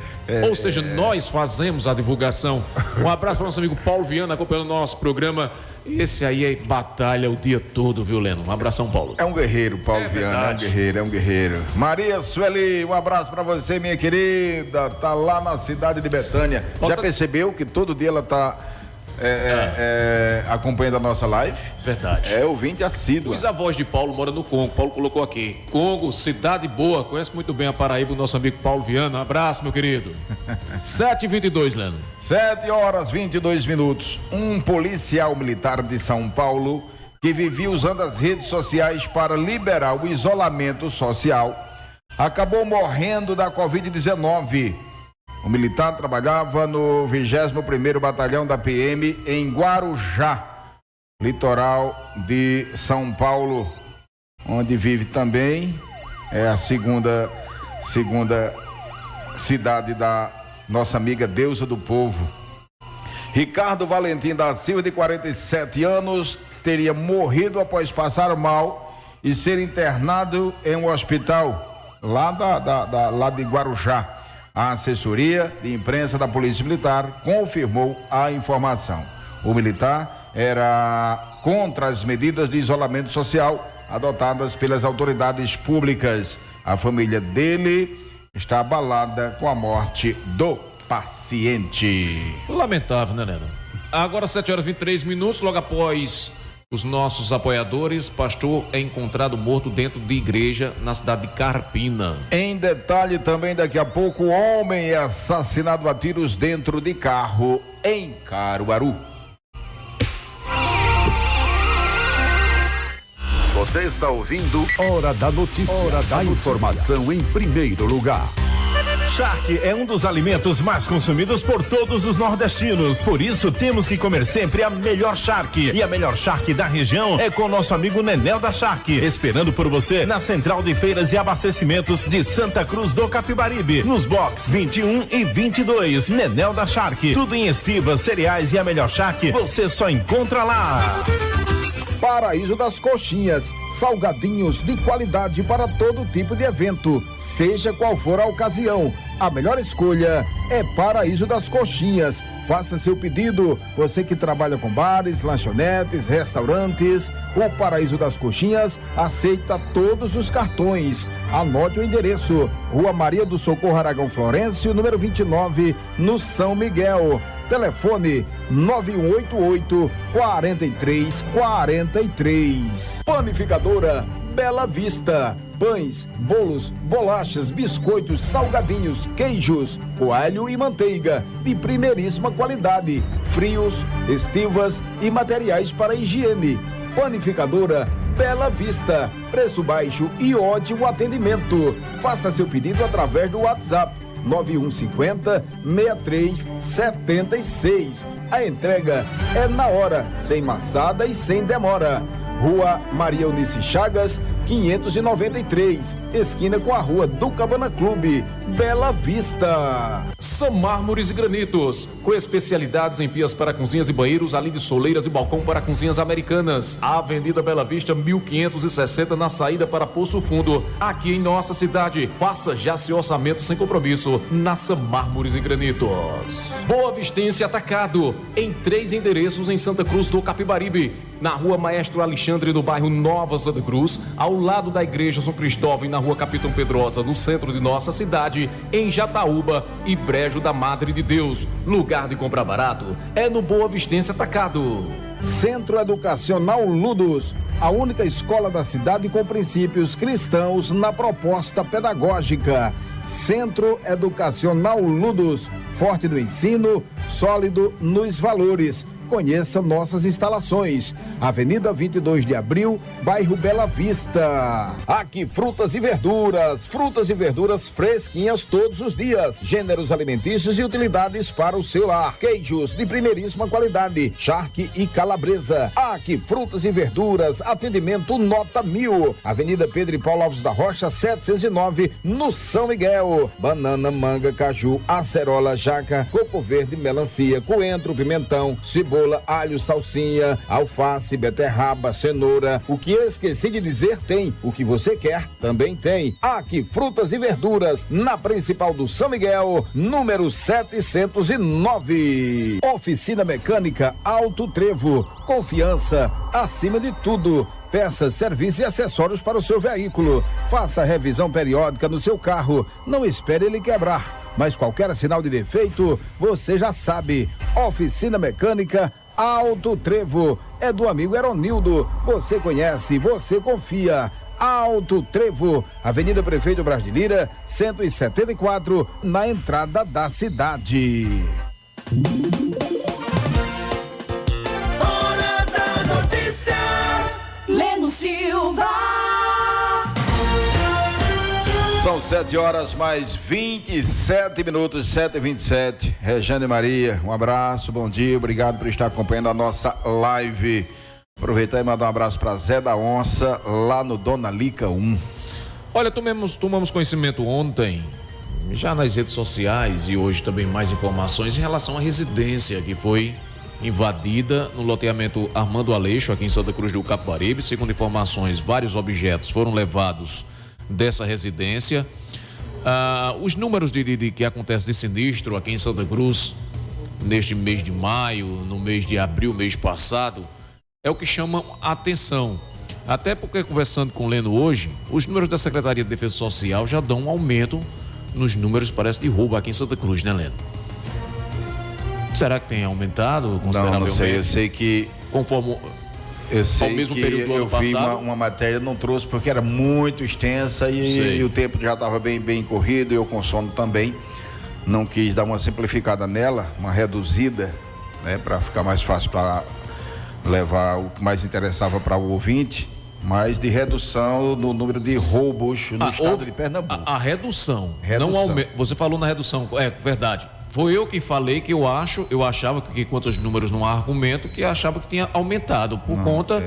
Speaker 1: Ou seja, nós fazemos a divulgação. Um abraço para o nosso amigo Paulo Viana acompanhando o nosso programa. Esse aí é batalha o dia todo, viu, Leno? Um abração, Paulo.
Speaker 12: É um guerreiro, Paulo Viana, é um guerreiro. Maria Sueli, um abraço pra você, minha querida. Tá lá na cidade de Betânia. Já percebeu que todo dia ela tá acompanhando a nossa live?
Speaker 1: Verdade.
Speaker 12: É ouvinte assíduo.
Speaker 1: Os avós de Paulo moram no Congo. Paulo colocou aqui. Congo, cidade boa. Conhece muito bem a Paraíba, o nosso amigo Paulo Viana. Um abraço, meu querido. 7h22, Leno.
Speaker 12: 7h22. Um policial militar de São Paulo que vivia usando as redes sociais para liberar o isolamento social, acabou morrendo da Covid-19. O militar trabalhava no 21º Batalhão da PM em Guarujá, litoral de São Paulo, onde vive também, é a segunda cidade da nossa amiga Deusa do Povo. Ricardo Valentim da Silva, de 47 anos, teria morrido após passar mal e ser internado em um hospital lá de Guarujá. A assessoria de imprensa da Polícia Militar confirmou a informação. O militar era contra as medidas de isolamento social adotadas pelas autoridades públicas. A família dele está abalada com a morte do paciente.
Speaker 1: Lamentável, né, Nena? Agora 7h23, logo após os nossos apoiadores, pastor é encontrado morto dentro de igreja na cidade de Carpina.
Speaker 12: Em detalhe também, daqui a pouco, o homem é assassinado a tiros dentro de carro em Caruaru.
Speaker 6: Você está ouvindo Hora da Notícia. Hora da informação em primeiro lugar.
Speaker 15: Charque é um dos alimentos mais consumidos por todos os nordestinos. Por isso, temos que comer sempre a melhor charque. E a melhor charque da região é com o nosso amigo Nenel da Charque, esperando por você na Central de Feiras e Abastecimentos de Santa Cruz do Capibaribe, nos box 21 e 22. Nenel da Charque. Tudo em estivas, cereais e a melhor charque você só encontra lá.
Speaker 13: Paraíso das Coxinhas, salgadinhos de qualidade para todo tipo de evento, seja qual for a ocasião. A melhor escolha é Paraíso das Coxinhas. Faça seu pedido, você que trabalha com bares, lanchonetes, restaurantes. O Paraíso das Coxinhas aceita todos os cartões. Anote o endereço: Rua Maria do Socorro Aragão Florencio, número 29, no São Miguel. Telefone 9188-4343. Panificadora Bela Vista. Pães, bolos, bolachas, biscoitos, salgadinhos, queijos, coalho e manteiga de primeiríssima qualidade. Frios, estivas e materiais para higiene. Panificadora Bela Vista. Preço baixo e ótimo atendimento. Faça seu pedido através do WhatsApp 9150-6376. A entrega é na hora, sem maçada e sem demora. Rua Maria Eunice Chagas, 593, esquina com a Rua do Cabana Clube, Bela Vista.
Speaker 1: São Mármores e Granitos, com especialidades em pias para cozinhas e banheiros, além de soleiras e balcão para cozinhas americanas. Avenida Bela Vista, 1560, na saída para Poço Fundo, aqui em nossa cidade. Faça já seu orçamento sem compromisso na São Mármores e Granitos. Boa Vistense Atacado, em 3 endereços em Santa Cruz do Capibaribe, na Rua Maestro Alexandre, no bairro Nova Santa Cruz, ao lado da Igreja São Cristóvão, e na Rua Capitão Pedrosa, no centro de nossa cidade, em Jataúba e Brejo da Madre de Deus. Lugar de comprar barato é no Boa Vistense Atacado.
Speaker 13: Centro Educacional Ludos, a única escola da cidade com princípios cristãos na proposta pedagógica. Centro Educacional Ludos, forte no ensino, sólido nos valores. Conheça nossas instalações. Avenida 22 de Abril, bairro Bela Vista. Aqui frutas e verduras fresquinhas todos os dias. Gêneros alimentícios e utilidades para o seu lar. Queijos de primeiríssima qualidade, charque e calabresa. Aqui frutas e verduras, atendimento nota 1000. Avenida Pedro e Paulo Alves da Rocha, 709, no São Miguel. Banana, manga, caju, acerola, jaca, coco verde, melancia, coentro, pimentão, cebola, alho, salsinha, alface, beterraba, cenoura. O que eu esqueci de dizer tem. O que você quer também tem. Aqui frutas e verduras, na principal do São Miguel, número 709. Oficina Mecânica Alto Trevo. Confiança acima de tudo. Peças, serviços e acessórios para o seu veículo. Faça revisão periódica no seu carro. Não espere ele quebrar. Mas qualquer sinal de defeito, você já sabe. Oficina Mecânica Alto Trevo. É do amigo Eronildo. Você conhece, você confia. Alto Trevo, Avenida Prefeito Braz de Lira, 174, na entrada da cidade.
Speaker 11: Hora da Notícia.
Speaker 12: 7 horas mais 27 minutos, 7h27. Rejane Maria, um abraço, bom dia, obrigado por estar acompanhando a nossa live. Aproveitar e mandar um abraço para Zé da Onça, lá no Dona Lica 1.
Speaker 1: Olha, tomamos conhecimento ontem, já nas redes sociais, e hoje também mais informações em relação à residência que foi invadida no loteamento Armando Aleixo, aqui em Santa Cruz do Capibaribe. Segundo informações, vários objetos foram levados dessa residência. Os números de que acontece de sinistro aqui em Santa Cruz, neste mês de maio, no mês de abril, mês passado, é o que chama a atenção. Até porque, conversando com o Leno hoje, os números da Secretaria de Defesa Social já dão um aumento nos números, parece, de roubo aqui em Santa Cruz, né, Leno? Será que tem aumentado consideravelmente?
Speaker 12: Não sei, eu sei que...
Speaker 1: Conforme
Speaker 12: eu sei
Speaker 1: ao mesmo
Speaker 12: que
Speaker 1: período do ano
Speaker 12: eu vi
Speaker 1: passado.
Speaker 12: uma matéria, não trouxe porque era muito extensa e o tempo já estava bem corrido, eu com sono também. Não quis dar uma simplificada nela, uma reduzida, né, para ficar mais fácil para levar o que mais interessava para o ouvinte, mas de redução no número de roubos no estado de Pernambuco.
Speaker 1: A redução. Não aumenta. Você falou na redução, é verdade. Foi eu que falei que eu achava que quanto aos números não há argumento, que achava que tinha aumentado por conta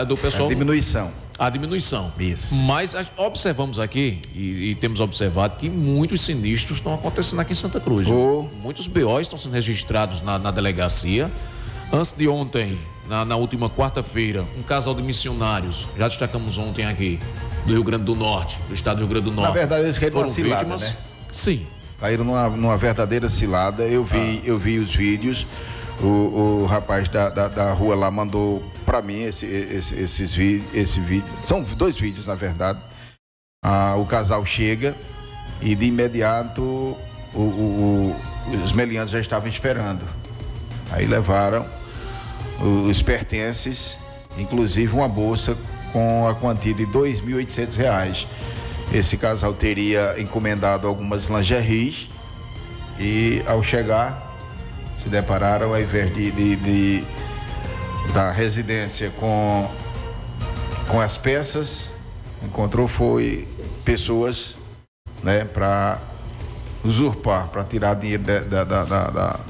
Speaker 1: do pessoal.
Speaker 12: A diminuição.
Speaker 1: A diminuição.
Speaker 12: Isso.
Speaker 1: Mas observamos aqui e temos observado que muitos sinistros estão acontecendo aqui em Santa Cruz. Muitos BOs estão sendo registrados na delegacia. Antes de ontem, na última quarta-feira, um casal de missionários, já destacamos ontem aqui, do Rio Grande do Norte, do estado do Rio Grande do Norte.
Speaker 12: Na verdade, eles caíram numa cilada,
Speaker 1: vítimas,
Speaker 12: né?
Speaker 1: Sim.
Speaker 12: Caíram numa verdadeira cilada. Eu vi os vídeos. O rapaz da rua lá mandou para mim esse vídeo. São 2 vídeos, na verdade. O casal chega e de imediato os meliantes já estavam esperando. Aí levaram os pertences, inclusive uma bolsa com a quantia de R$2.800. Esse casal teria encomendado algumas lingeries e, ao chegar, se depararam, ao invés da residência com as peças, encontrou foi pessoas, né, para usurpar, para tirar dinheiro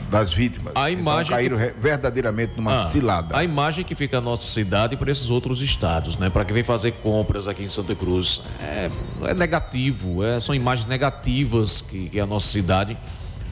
Speaker 12: das vítimas.
Speaker 1: A imagem
Speaker 12: caíram verdadeiramente numa cilada.
Speaker 1: A imagem que fica a nossa cidade para esses outros estados, né? Para quem vem fazer compras aqui em Santa Cruz, é negativo, são imagens negativas que a nossa cidade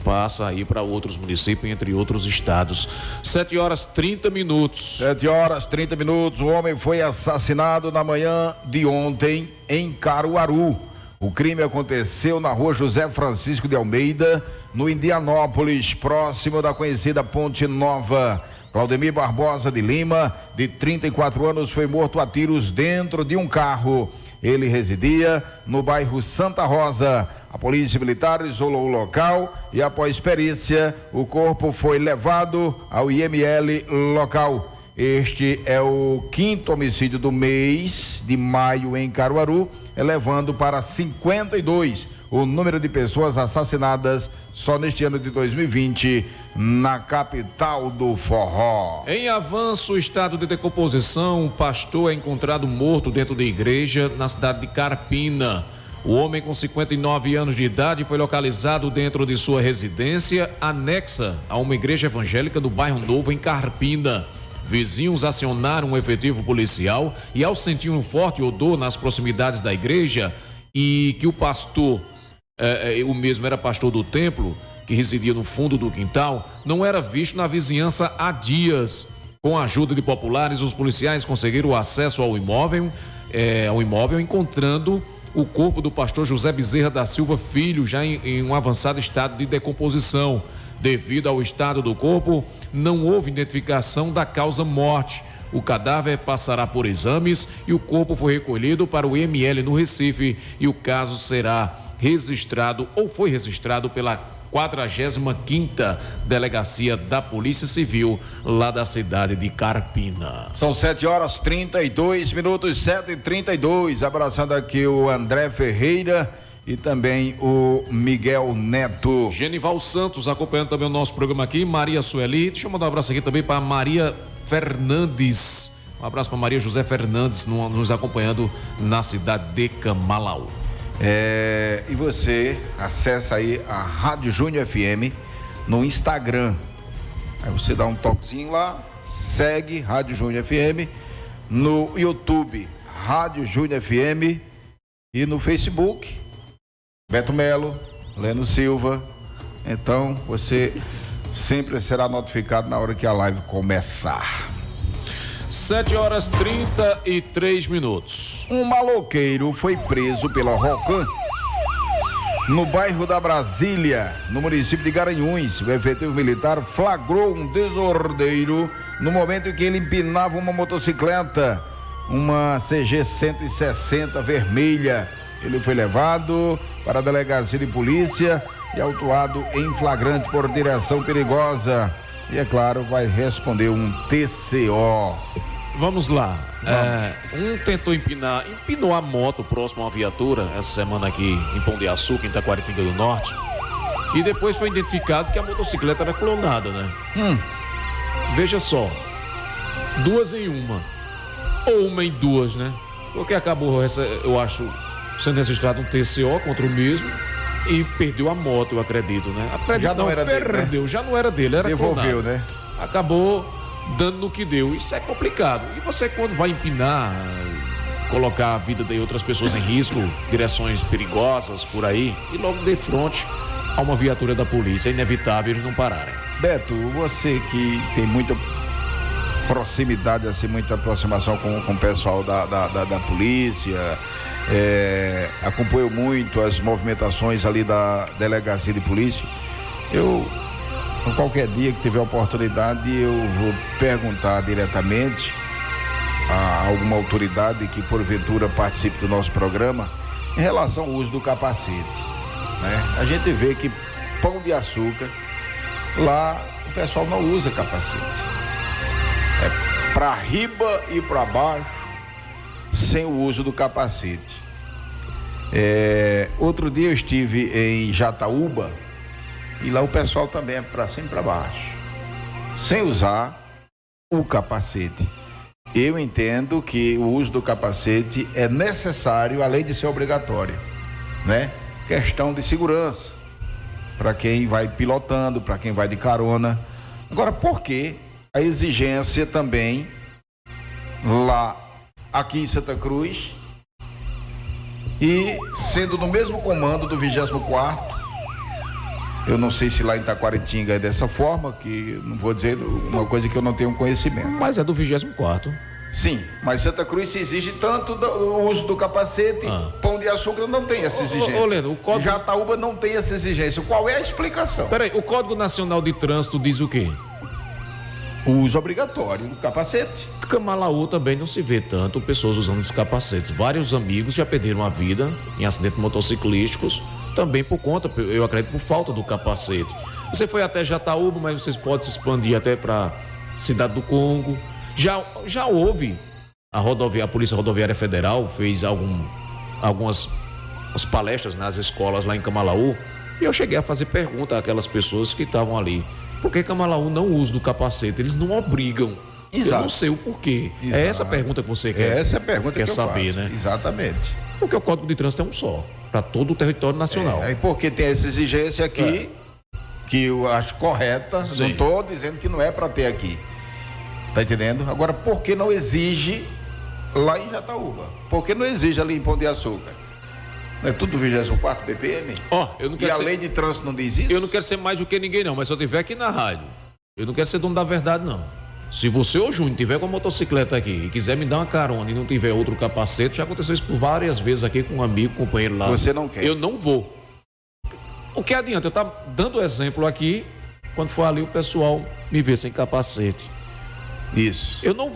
Speaker 1: passa aí para outros municípios, entre outros estados. 7 horas 30 minutos.
Speaker 12: 7 horas 30 minutos. O homem foi assassinado na manhã de ontem em Caruaru. O crime aconteceu na rua José Francisco de Almeida, no Indianópolis, próximo da conhecida Ponte Nova. Claudemir Barbosa de Lima, de 34 anos, foi morto a tiros dentro de um carro. Ele residia no bairro Santa Rosa. A polícia militar isolou o local e, após perícia, o corpo foi levado ao IML local. Este é o 5º homicídio do mês de maio em Caruaru, elevando para 52 o número de pessoas assassinadas só neste ano de 2020 na capital do forró.
Speaker 1: Em avanço, estado de decomposição, um pastor é encontrado morto dentro da igreja na cidade de Carpina. O homem com 59 anos de idade foi localizado dentro de sua residência anexa a uma igreja evangélica do bairro Novo, em Carpina. Vizinhos acionaram um efetivo policial e, ao sentir um forte odor nas proximidades da igreja e que o pastor, o mesmo era pastor do templo, que residia no fundo do quintal, não era visto na vizinhança há dias. Com a ajuda de populares, os policiais conseguiram acesso ao imóvel, encontrando o corpo do pastor José Bezerra da Silva Filho, já em um avançado estado de decomposição. Devido ao estado do corpo, não houve identificação da causa morte. O cadáver passará por exames e o corpo foi recolhido para o IML no Recife e o caso será registrado ou foi registrado pela 45ª Delegacia da Polícia Civil, lá da cidade de Carpina.
Speaker 12: São 7 horas 32 minutos, 7h32. Abraçando aqui o André Ferreira e também o Miguel Neto.
Speaker 1: Genival Santos acompanhando também o nosso programa aqui, Maria Sueli. Deixa eu mandar um abraço aqui também para Maria Fernandes. Um abraço para Maria José Fernandes, nos acompanhando na cidade de Camalau.
Speaker 12: E você acessa aí a Rádio Júnior FM no Instagram. Aí você dá um toquezinho lá, segue Rádio Júnior FM, no YouTube Rádio Júnior FM e no Facebook Beto Melo, Leno Silva. Então você sempre será notificado na hora que a live começar.
Speaker 1: 7h33.
Speaker 12: Um maloqueiro foi preso pela Rocan no bairro da Brasília, no município de Garanhuns. O efetivo militar flagrou um desordeiro no momento em que ele empinava uma motocicleta, uma CG 160 vermelha. Ele foi levado para a delegacia de polícia e autuado em flagrante por direção perigosa. E, é claro, vai responder um TCO.
Speaker 1: Vamos lá. Um tentou empinou a moto próximo a uma viatura essa semana aqui em Pão de Açúcar, em Taquaritinga do Norte. E depois foi identificado que a motocicleta era clonada, né? Veja só. 2 em 1. Ou 1 em 2, né? Porque acabou, eu acho, sendo registrado um TCO contra o mesmo. E perdeu a moto, eu acredito, né?
Speaker 12: Já não era
Speaker 1: dele, né? Já não era dele, era
Speaker 12: devolveu,
Speaker 1: clonado.
Speaker 12: Né?
Speaker 1: Acabou dando no que deu. Isso é complicado. E você, quando vai empinar, colocar a vida de outras pessoas em risco, direções perigosas por aí, e logo de frente a uma viatura da polícia, é inevitável eles não pararem.
Speaker 12: Beto, você que tem muita proximidade, assim, muita aproximação com o pessoal da polícia, acompanho muito as movimentações ali da delegacia de polícia. Qualquer dia que tiver oportunidade, eu vou perguntar diretamente a alguma autoridade que porventura participe do nosso programa em relação ao uso do capacete, né? A gente vê que Pão de Açúcar, lá o pessoal não usa capacete. É para riba e para baixo, sem o uso do capacete. Outro dia eu estive em Jataúba e lá o pessoal também é para cima e para baixo, sem usar o capacete. Eu entendo que o uso do capacete é necessário, além de ser obrigatório, né? Questão de segurança para quem vai pilotando, para quem vai de carona. Agora, por que a exigência também lá aqui em Santa Cruz, e sendo no mesmo comando do 24º, eu não sei se lá em Taquaritinga é dessa forma, que não vou dizer uma coisa que eu não tenho conhecimento.
Speaker 1: Mas é do 24º.
Speaker 12: Sim, mas Santa Cruz se exige tanto o uso do capacete, Pão de Açúcar não tem essa exigência.
Speaker 1: Leno, o código...
Speaker 12: Jataúba não tem essa exigência. Qual é a explicação?
Speaker 1: Peraí, o Código Nacional de Trânsito diz o quê?
Speaker 12: O uso obrigatório do capacete.
Speaker 1: Camalaú também não se vê tanto pessoas usando os capacetes. Vários amigos já perderam a vida em acidentes motociclísticos, também por conta, eu acredito, por falta do capacete. Você foi até Jataúba, mas vocês podem se expandir até para Cidade do Congo. Já houve a Polícia Rodoviária Federal fez algumas palestras nas escolas lá em Camalaú, e eu cheguei a fazer pergunta àquelas pessoas que estavam ali. Por que Camalaú não usa do capacete? Eles não obrigam. Exato. Eu não sei o porquê. Exato. É essa a pergunta que você quer,
Speaker 12: essa é a pergunta que
Speaker 1: saber,
Speaker 12: faço.
Speaker 1: Né?
Speaker 12: Exatamente.
Speaker 1: Porque o Código de Trânsito é um só, para todo o território nacional.
Speaker 12: E porque tem essa exigência aqui, que eu acho correta. Sim. Não estou dizendo que não é para ter aqui. Tá entendendo? Agora, por que não exige lá em Jataúba? Por que não exige ali em Pão de Açúcar? Não é tudo 24º BPM?
Speaker 1: Eu não quero
Speaker 12: a lei de trânsito não diz isso?
Speaker 1: Eu não quero ser mais do que ninguém não, mas se eu estiver aqui na rádio, eu não quero ser dono da verdade não. Se você ou Júnior tiver com a motocicleta aqui e quiser me dar uma carona e não tiver outro capacete, já aconteceu isso por várias vezes aqui com um amigo, companheiro lá.
Speaker 12: Você não quer?
Speaker 1: Eu não vou. O que adianta? Eu estar dando exemplo aqui, quando for ali o pessoal me vê sem capacete.
Speaker 12: Isso.
Speaker 1: Eu não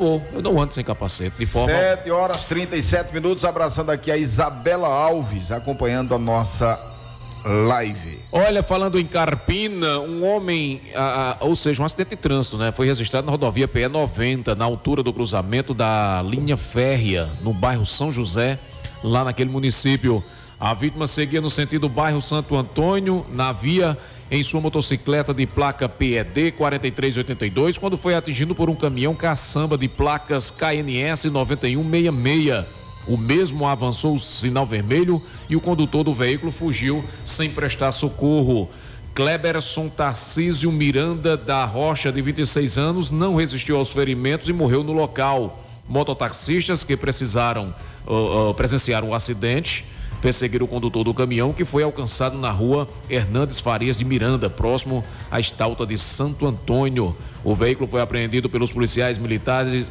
Speaker 1: ando sem capacete, de forma...
Speaker 12: 7h37, abraçando aqui a Isabela Alves, acompanhando a nossa live.
Speaker 1: Olha, falando em Carpina, um homem, ou seja, um acidente de trânsito, né? Foi registrado na rodovia PE 90, na altura do cruzamento da linha férrea, no bairro São José, lá naquele município. A vítima seguia no sentido bairro Santo Antônio, na via, em sua motocicleta de placa PED 4382, quando foi atingido por um caminhão caçamba de placas KNS 9166. O mesmo avançou o sinal vermelho e o condutor do veículo fugiu sem prestar socorro. Kleberson Tarcísio Miranda da Rocha, de 26 anos, não resistiu aos ferimentos e morreu no local. Mototaxistas que presenciaram o acidente perseguiram o condutor do caminhão, que foi alcançado na rua Hernandes Farias de Miranda, próximo à estalta de Santo Antônio. O veículo foi apreendido pelos policiais militares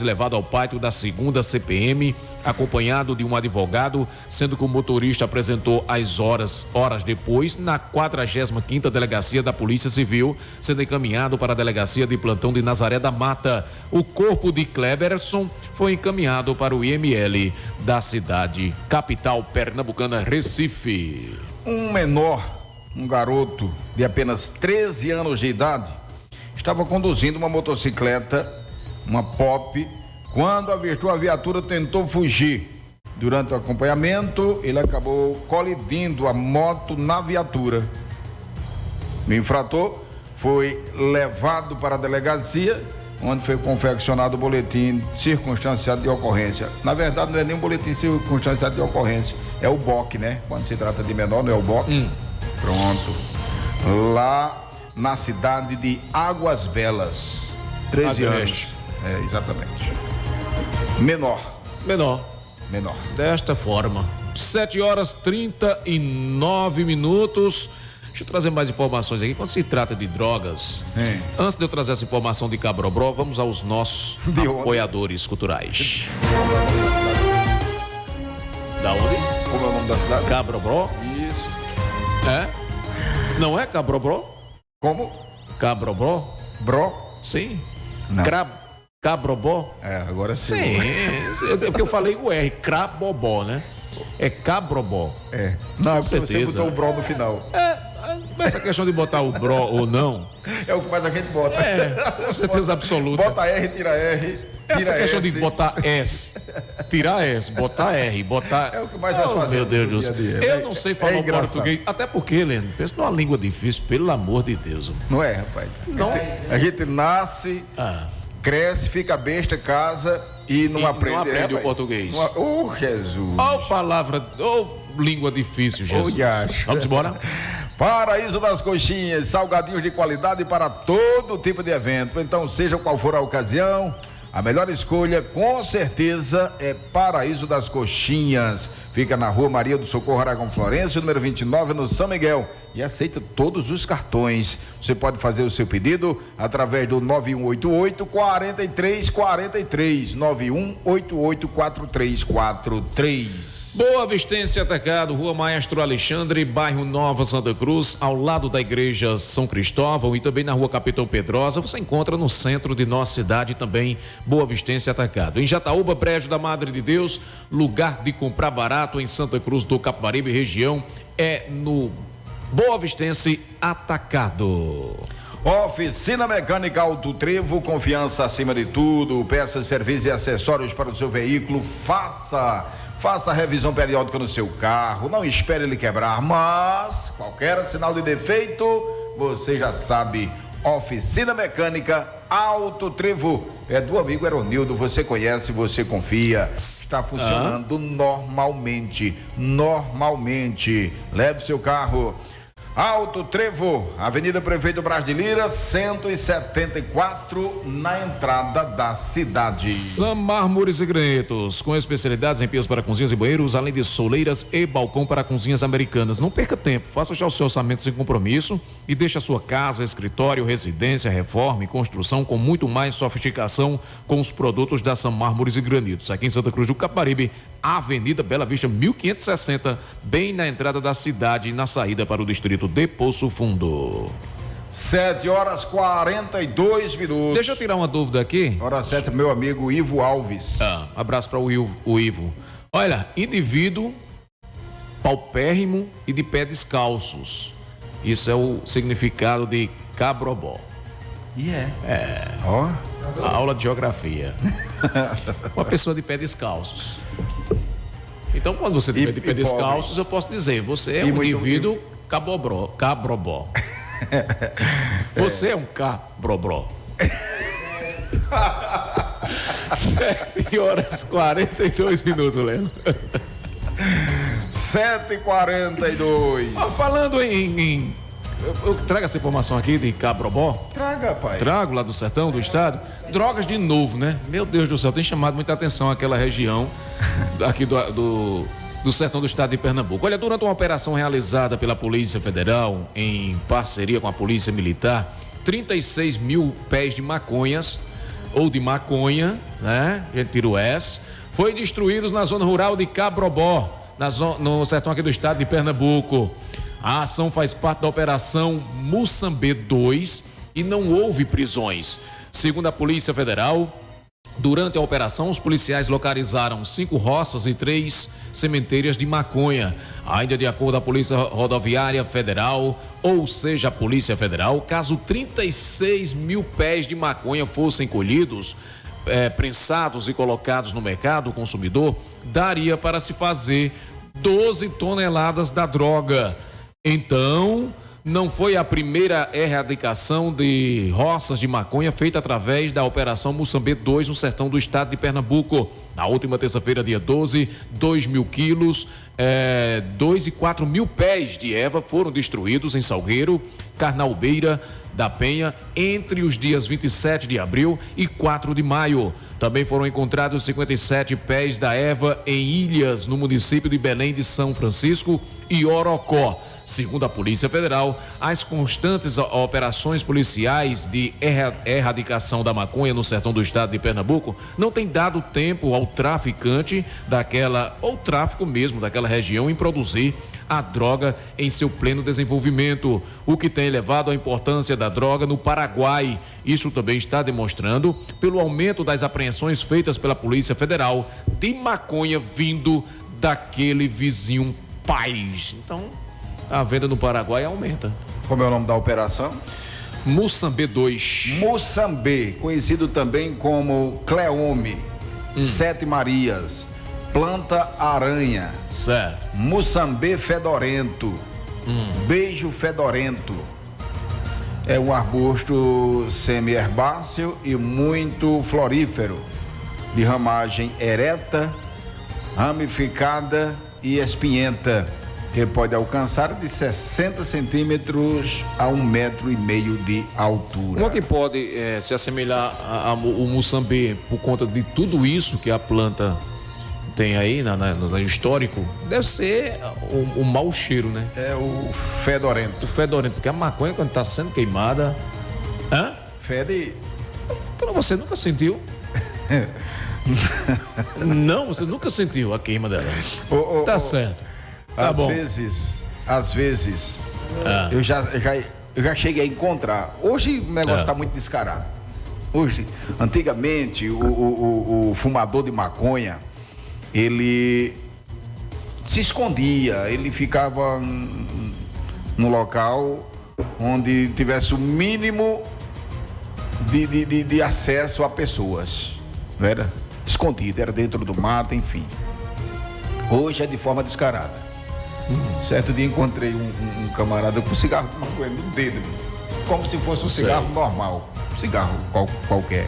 Speaker 1: e levado ao pátio da 2ª CPM, acompanhado de um advogado, sendo que o motorista apresentou as horas depois na 45ª Delegacia da Polícia Civil, sendo encaminhado para a Delegacia de Plantão de Nazaré da Mata. O corpo de Kleberson foi encaminhado para o IML da cidade capital pernambucana, Recife.
Speaker 12: Um menor, um garoto de apenas 13 anos de idade, estava conduzindo uma motocicleta, uma Pop, quando avistou a viatura, tentou fugir. Durante o acompanhamento, ele acabou colidindo a moto na viatura. O infrator foi levado para a delegacia, onde foi confeccionado o boletim circunstanciado de ocorrência. Na verdade, não é nem um boletim circunstanciado de ocorrência, é o BOC, né? Quando se trata de menor, não é o BOC? Pronto. Lá na cidade de Águas Belas, 13 anos. É, exatamente. Menor.
Speaker 1: Desta forma, 7h39. Deixa eu trazer mais informações aqui. Quando se trata de drogas, antes de eu trazer essa informação de Cabrobró, vamos aos nossos apoiadores culturais. Da onde?
Speaker 12: Como é o nome da cidade?
Speaker 1: Cabrobró.
Speaker 12: Isso.
Speaker 1: É? Não é Cabrobró?
Speaker 12: Como?
Speaker 1: Cabrobró?
Speaker 12: Bro?
Speaker 1: Sim.
Speaker 12: Não.
Speaker 1: Cabrobó?
Speaker 12: É, agora sim.
Speaker 1: Sim, porque eu falei o R, Crabobó, né? É Cabrobó.
Speaker 12: É. Não, é porque
Speaker 1: certeza.
Speaker 12: você botou o Bro no final.
Speaker 1: Essa questão de botar o Bro ou não...
Speaker 12: É o que mais a gente bota.
Speaker 1: Com certeza absoluta.
Speaker 12: Bota R, tira R.
Speaker 1: Essa questão
Speaker 12: S.
Speaker 1: de botar S, tirar S, botar R, botar...
Speaker 12: É o que mais nós fazemos.
Speaker 1: Meu Deus do céu. Eu não sei falar português, até porque, Leno, pensa numa língua difícil, pelo amor de Deus.
Speaker 12: Não é, rapaz?
Speaker 1: Não.
Speaker 12: A gente nasce, cresce, fica besta, casa e não aprende.
Speaker 1: Não aprende o português.
Speaker 12: Oh, Jesus.
Speaker 1: Palavra, língua difícil, Jesus. Vamos embora?
Speaker 12: Paraíso das Coxinhas, salgadinhos de qualidade para todo tipo de evento. Então, seja qual for a ocasião, a melhor escolha, com certeza, é Paraíso das Coxinhas. Fica na Rua Maria do Socorro Aragão Florencio, número 29, no São Miguel. E aceita todos os cartões. Você pode fazer o seu pedido através do 9188-4343. 9188-4343.
Speaker 1: Boa Vistense Atacado, Rua Maestro Alexandre, bairro Nova Santa Cruz, ao lado da Igreja São Cristóvão, e também na Rua Capitão Pedrosa. Você encontra no centro de nossa cidade também Boa Vistense Atacado. Em Jataúba, Prédio da Madre de Deus, lugar de comprar barato em Santa Cruz do Capibaribe, região, é no Boa Vistense Atacado.
Speaker 12: Oficina Mecânica Alto Trevo, confiança acima de tudo. Peças, serviços e acessórios para o seu veículo. Faça a revisão periódica no seu carro, não espere ele quebrar, mas qualquer sinal de defeito, você já sabe. Oficina Mecânica Alto Trevo, é do amigo Eronildo, você conhece, você confia, está funcionando normalmente. Leve seu carro. Alto Trevo, Avenida Prefeito Braz de Lira, 174, na entrada da cidade.
Speaker 1: Sam Mármores e Granetos, com especialidades em pias para cozinhas e banheiros, além de soleiras e balcão para cozinhas americanas. Não perca tempo, faça já o seu orçamento sem compromisso e deixe a sua casa, escritório, residência, reforma e construção com muito mais sofisticação com os produtos da Sam Mármores e Granitos. Aqui em Santa Cruz do Capibaribe, Avenida Bela Vista, 1560, bem na entrada da cidade e na saída para o distrito de Poço Fundo.
Speaker 12: 7h42.
Speaker 1: Deixa eu tirar uma dúvida aqui.
Speaker 12: Hora 7, meu amigo Ivo Alves.
Speaker 1: Abraço para o Ivo. Olha, indivíduo paupérrimo e de pé descalços. Isso é o significado de Cabrobó. Aula de geografia. Uma pessoa de pé descalços. Então, quando você tiver de pé descalços, eu posso dizer, você é um indivíduo cabrobó. Você é um cabrobró. 7h42, Leno.
Speaker 12: 7h42.
Speaker 1: Falando em eu trago essa informação aqui de Cabrobó.
Speaker 12: Traga, pai.
Speaker 1: Trago lá do sertão, do estado. Drogas de novo, né? Meu Deus do céu, tem chamado muita atenção aquela região aqui do sertão do estado de Pernambuco. Olha, durante uma operação realizada pela Polícia Federal, em parceria com a Polícia Militar, 36 mil pés de maconhas, ou de maconha, né? A gente tira o S, foi destruídos na zona rural de Cabrobó, no sertão aqui do estado de Pernambuco. A ação faz parte da Operação Moçambê 2 e não houve prisões. Segundo a Polícia Federal, durante a operação, os policiais localizaram 5 roças e 3 cemitérios de maconha. Ainda de acordo com a Polícia Rodoviária Federal, ou seja, a Polícia Federal, caso 36 mil pés de maconha fossem colhidos, prensados e colocados no mercado consumidor, daria para se fazer 12 toneladas da droga. Então, não foi a primeira erradicação de roças de maconha feita através da Operação Moçambê 2 no sertão do estado de Pernambuco. Na última terça-feira, dia 12, 2 mil quilos, 2 e 4 mil pés de erva foram destruídos em Salgueiro, Carnalbeira da Penha, entre os dias 27 de abril e 4 de maio. Também foram encontrados 57 pés da erva em Ilhas, no município de Belém de São Francisco e Orocó. Segundo a Polícia Federal, as constantes operações policiais de erradicação da maconha no sertão do estado de Pernambuco não têm dado tempo ao traficante ou tráfico mesmo daquela região em produzir a droga em seu pleno desenvolvimento, o que tem elevado a importância da droga no Paraguai. Isso também está demonstrando pelo aumento das apreensões feitas pela Polícia Federal de maconha vindo daquele vizinho país. Então, a venda no Paraguai aumenta.
Speaker 12: Como é o nome da operação?
Speaker 1: Moçambê 2.
Speaker 12: Moçambê, conhecido também como Cleome, 7 Marias, Planta Aranha.
Speaker 1: Certo.
Speaker 12: Moçambê Fedorento. Beijo Fedorento. É um arbusto semi-herbáceo e muito florífero, de ramagem ereta, ramificada e espinhenta, que pode alcançar de 60 centímetros a 1,5 metro de altura.
Speaker 1: Como é que pode se assemelhar ao Moçambê por conta de tudo isso que a planta tem aí no histórico? Deve ser o mau cheiro, né?
Speaker 12: É o fedorento.
Speaker 1: O fedorento, porque a maconha, quando está sendo queimada... Hã?
Speaker 12: Fede...
Speaker 1: Você nunca sentiu? Não, você nunca sentiu a queima dela. Tá certo. Tá bom.
Speaker 12: Às vezes, eu já cheguei a encontrar. Hoje o negócio está muito descarado. Hoje, antigamente, o fumador de maconha, ele se escondia, ele ficava num local onde tivesse o mínimo de acesso a pessoas, não era? Escondido, era dentro do mato, enfim. Hoje é de forma descarada. Certo dia encontrei um camarada com cigarro de maconha no dedo, como se fosse um cigarro normal, cigarro qualquer,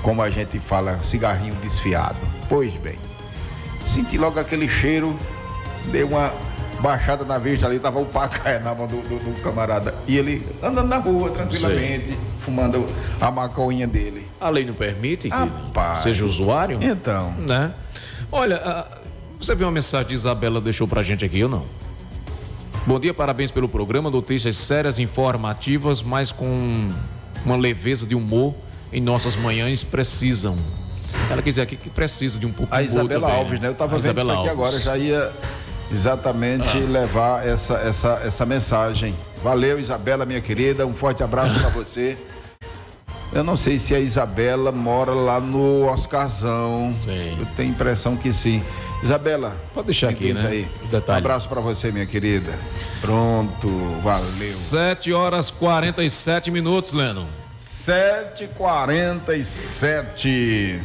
Speaker 12: como a gente fala, cigarrinho desfiado. Pois bem, senti logo aquele cheiro, dei uma baixada na vista ali, tava o pacaé na mão do camarada, e ele andando na rua tranquilamente, fumando a maconha dele.
Speaker 1: A lei não permite que seja usuário?
Speaker 12: Então,
Speaker 1: né? Olha, você viu uma mensagem que Isabela deixou pra gente aqui ou não? Bom dia, parabéns pelo programa, notícias sérias, informativas, mas com uma leveza de humor em nossas manhãs precisam. Ela quer dizer aqui que precisa de um pouco de humor.
Speaker 12: A Isabela
Speaker 1: também,
Speaker 12: Alves, né? Eu tava vendo isso aqui agora, já ia exatamente levar essa mensagem. Valeu, Isabela, minha querida, um forte abraço pra você. Eu não sei se a Isabela mora lá no Oscarzão.
Speaker 1: Sim.
Speaker 12: Eu tenho a impressão que sim. Isabela,
Speaker 1: pode deixar aqui, né?
Speaker 12: Aí.
Speaker 1: Detalhe.
Speaker 12: Um abraço pra você, minha querida. Pronto, valeu.
Speaker 1: 7h47, Leno.
Speaker 12: 7h47.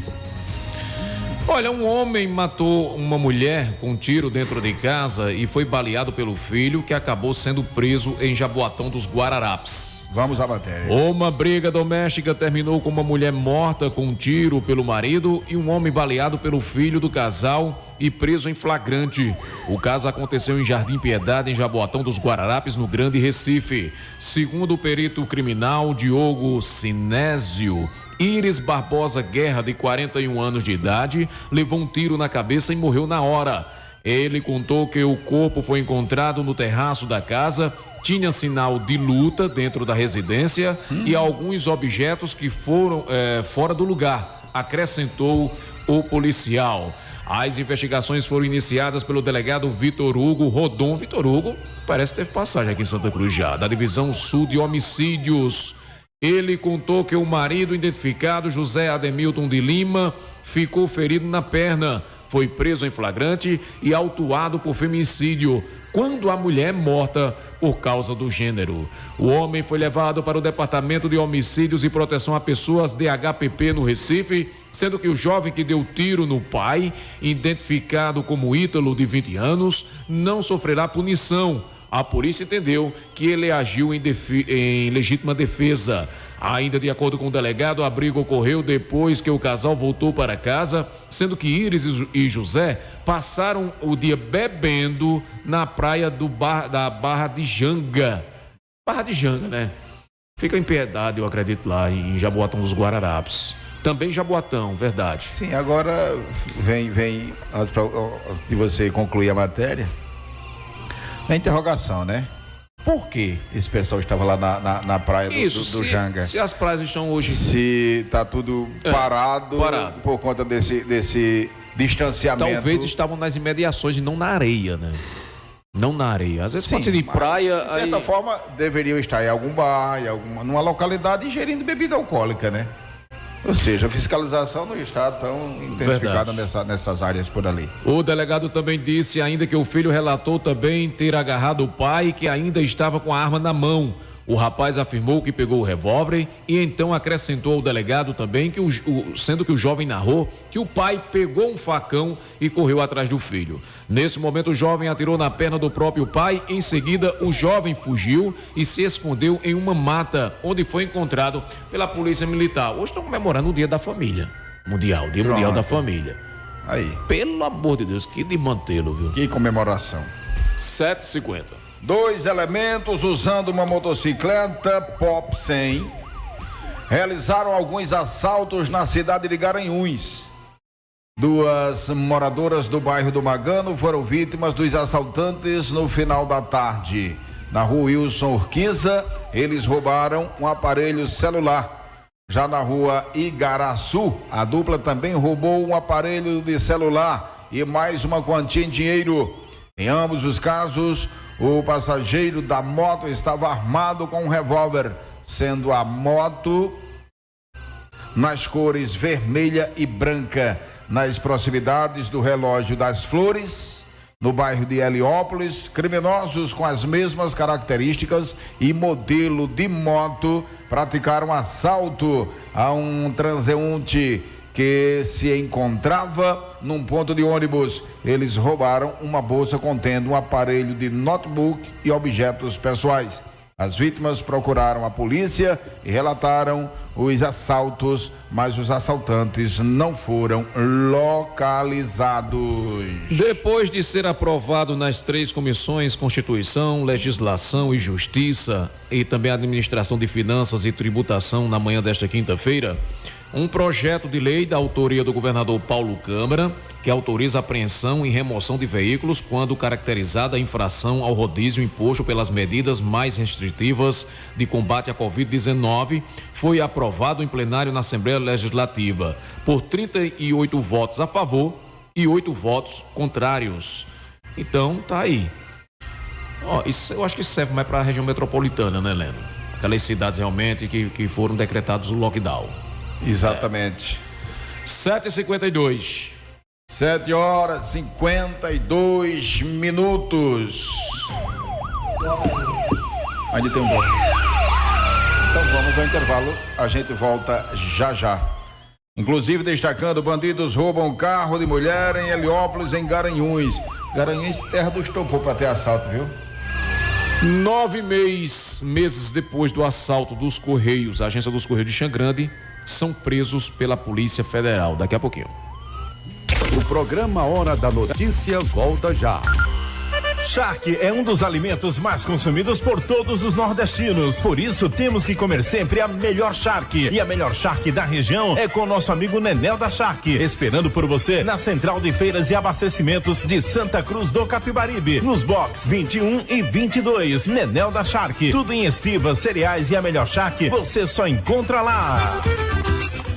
Speaker 1: Olha, um homem matou uma mulher com um tiro dentro de casa e foi baleado pelo filho, que acabou sendo preso em Jaboatão dos Guararapes.
Speaker 12: Vamos à matéria.
Speaker 1: Uma briga doméstica terminou com uma mulher morta com um tiro pelo marido e um homem baleado pelo filho do casal e preso em flagrante. O caso aconteceu em Jardim Piedade, em Jaboatão dos Guararapes, no Grande Recife. Segundo o perito criminal Diogo Sinésio, Íris Barbosa Guerra, de 41 anos de idade, levou um tiro na cabeça e morreu na hora. Ele contou que o corpo foi encontrado no terraço da casa, tinha sinal de luta dentro da residência e alguns objetos que foram fora do lugar, acrescentou o policial. As investigações foram iniciadas pelo delegado Vitor Hugo Rodon. Vitor Hugo parece que teve passagem aqui em Santa Cruz já, da Divisão Sul de Homicídios. Ele contou que o marido identificado, José Ademilton de Lima, ficou ferido na perna, foi preso em flagrante e autuado por feminicídio, quando a mulher é morta por causa do gênero. O homem foi levado para o Departamento de Homicídios e Proteção a Pessoas, DHPP, no Recife, sendo que o jovem que deu tiro no pai, identificado como Ítalo, de 20 anos, não sofrerá punição. A polícia entendeu que ele agiu em legítima defesa. Ainda de acordo com o delegado, a briga ocorreu depois que o casal voltou para casa, sendo que Íris e José passaram o dia bebendo na praia da Barra de Janga. Barra de Janga, né? Fica em Piedade, eu acredito, lá em Jaboatão dos Guararapes. Também Jaboatão, verdade.
Speaker 12: Sim, agora vem antes de você concluir a matéria, a interrogação, né? Por que esse pessoal estava lá na praia do Janga?
Speaker 1: Se as praias estão hoje...
Speaker 12: Se está tudo parado por conta desse distanciamento.
Speaker 1: Talvez estavam nas imediações e não na areia, né? Não na areia. Às vezes pode ser de praia...
Speaker 12: De certa forma, deveriam estar em algum bar, numa localidade, ingerindo bebida alcoólica, né? Ou seja, a fiscalização não está tão intensificada nessas áreas por ali.
Speaker 1: O delegado também disse ainda que o filho relatou também ter agarrado o pai, que ainda estava com a arma na mão. O rapaz afirmou que pegou o revólver e então acrescentou ao delegado também que sendo que o jovem narrou que o pai pegou um facão e correu atrás do filho. Nesse momento o jovem atirou na perna do próprio pai, em seguida o jovem fugiu e se escondeu em uma mata, onde foi encontrado pela polícia militar. Hoje estão comemorando o Dia da Família Mundial, Dia Mundial da Família.
Speaker 12: Aí.
Speaker 1: Pelo amor de Deus, que de mantê-lo, viu?
Speaker 12: Que comemoração.
Speaker 1: 7h50.
Speaker 12: 2 elementos usando uma motocicleta Pop 100 realizaram alguns assaltos na cidade de Garanhuns. 2 moradoras do bairro do Magano foram vítimas dos assaltantes no final da tarde. Na rua Wilson Urquiza, eles roubaram um aparelho celular. Já na rua Igaraçu, a dupla também roubou um aparelho de celular e mais uma quantia em dinheiro. Em ambos os casos, o passageiro da moto estava armado com um revólver, sendo a moto nas cores vermelha e branca. Nas proximidades do Relógio das Flores, no bairro de Heliópolis, criminosos com as mesmas características e modelo de moto praticaram assalto a um transeunte que se encontrava num ponto de ônibus. Eles roubaram uma bolsa contendo um aparelho de notebook e objetos pessoais. As vítimas procuraram a polícia e relataram os assaltos, mas os assaltantes não foram localizados.
Speaker 1: Depois de ser aprovado nas 3 comissões, Constituição, Legislação e Justiça, e também Administração de Finanças e Tributação, na manhã desta quinta-feira, um projeto de lei da autoria do governador Paulo Câmara, que autoriza a apreensão e remoção de veículos quando caracterizada a infração ao rodízio imposto pelas medidas mais restritivas de combate à Covid-19, foi aprovado em plenário na Assembleia Legislativa por 38 votos a favor e 8 votos contrários. Então, tá aí. Isso, eu acho que isso serve mais para a região metropolitana, né, Leno? Aquelas cidades realmente que foram decretados o lockdown.
Speaker 12: Exatamente.
Speaker 1: 7h52.
Speaker 12: 7h52. Ainda tem um pouco. Então vamos ao intervalo. A gente volta já já. Inclusive destacando, bandidos roubam carro de mulher em Heliópolis, em Garanhuns. Garanhuns, terra do estopor para ter assalto, viu?
Speaker 1: 9 meses depois do assalto dos Correios, a agência dos Correios de Xangrande, são presos pela Polícia Federal. Daqui a pouquinho.
Speaker 6: O programa Hora da Notícia volta já.
Speaker 15: Charque é um dos alimentos mais consumidos por todos os nordestinos. Por isso, temos que comer sempre a melhor charque. E a melhor charque da região é com o nosso amigo Nenel da Charque, esperando por você na Central de Feiras e Abastecimentos de Santa Cruz do Capibaribe, nos box 21 e 22. Nenel da Charque. Tudo em estivas, cereais e a melhor charque você só encontra lá.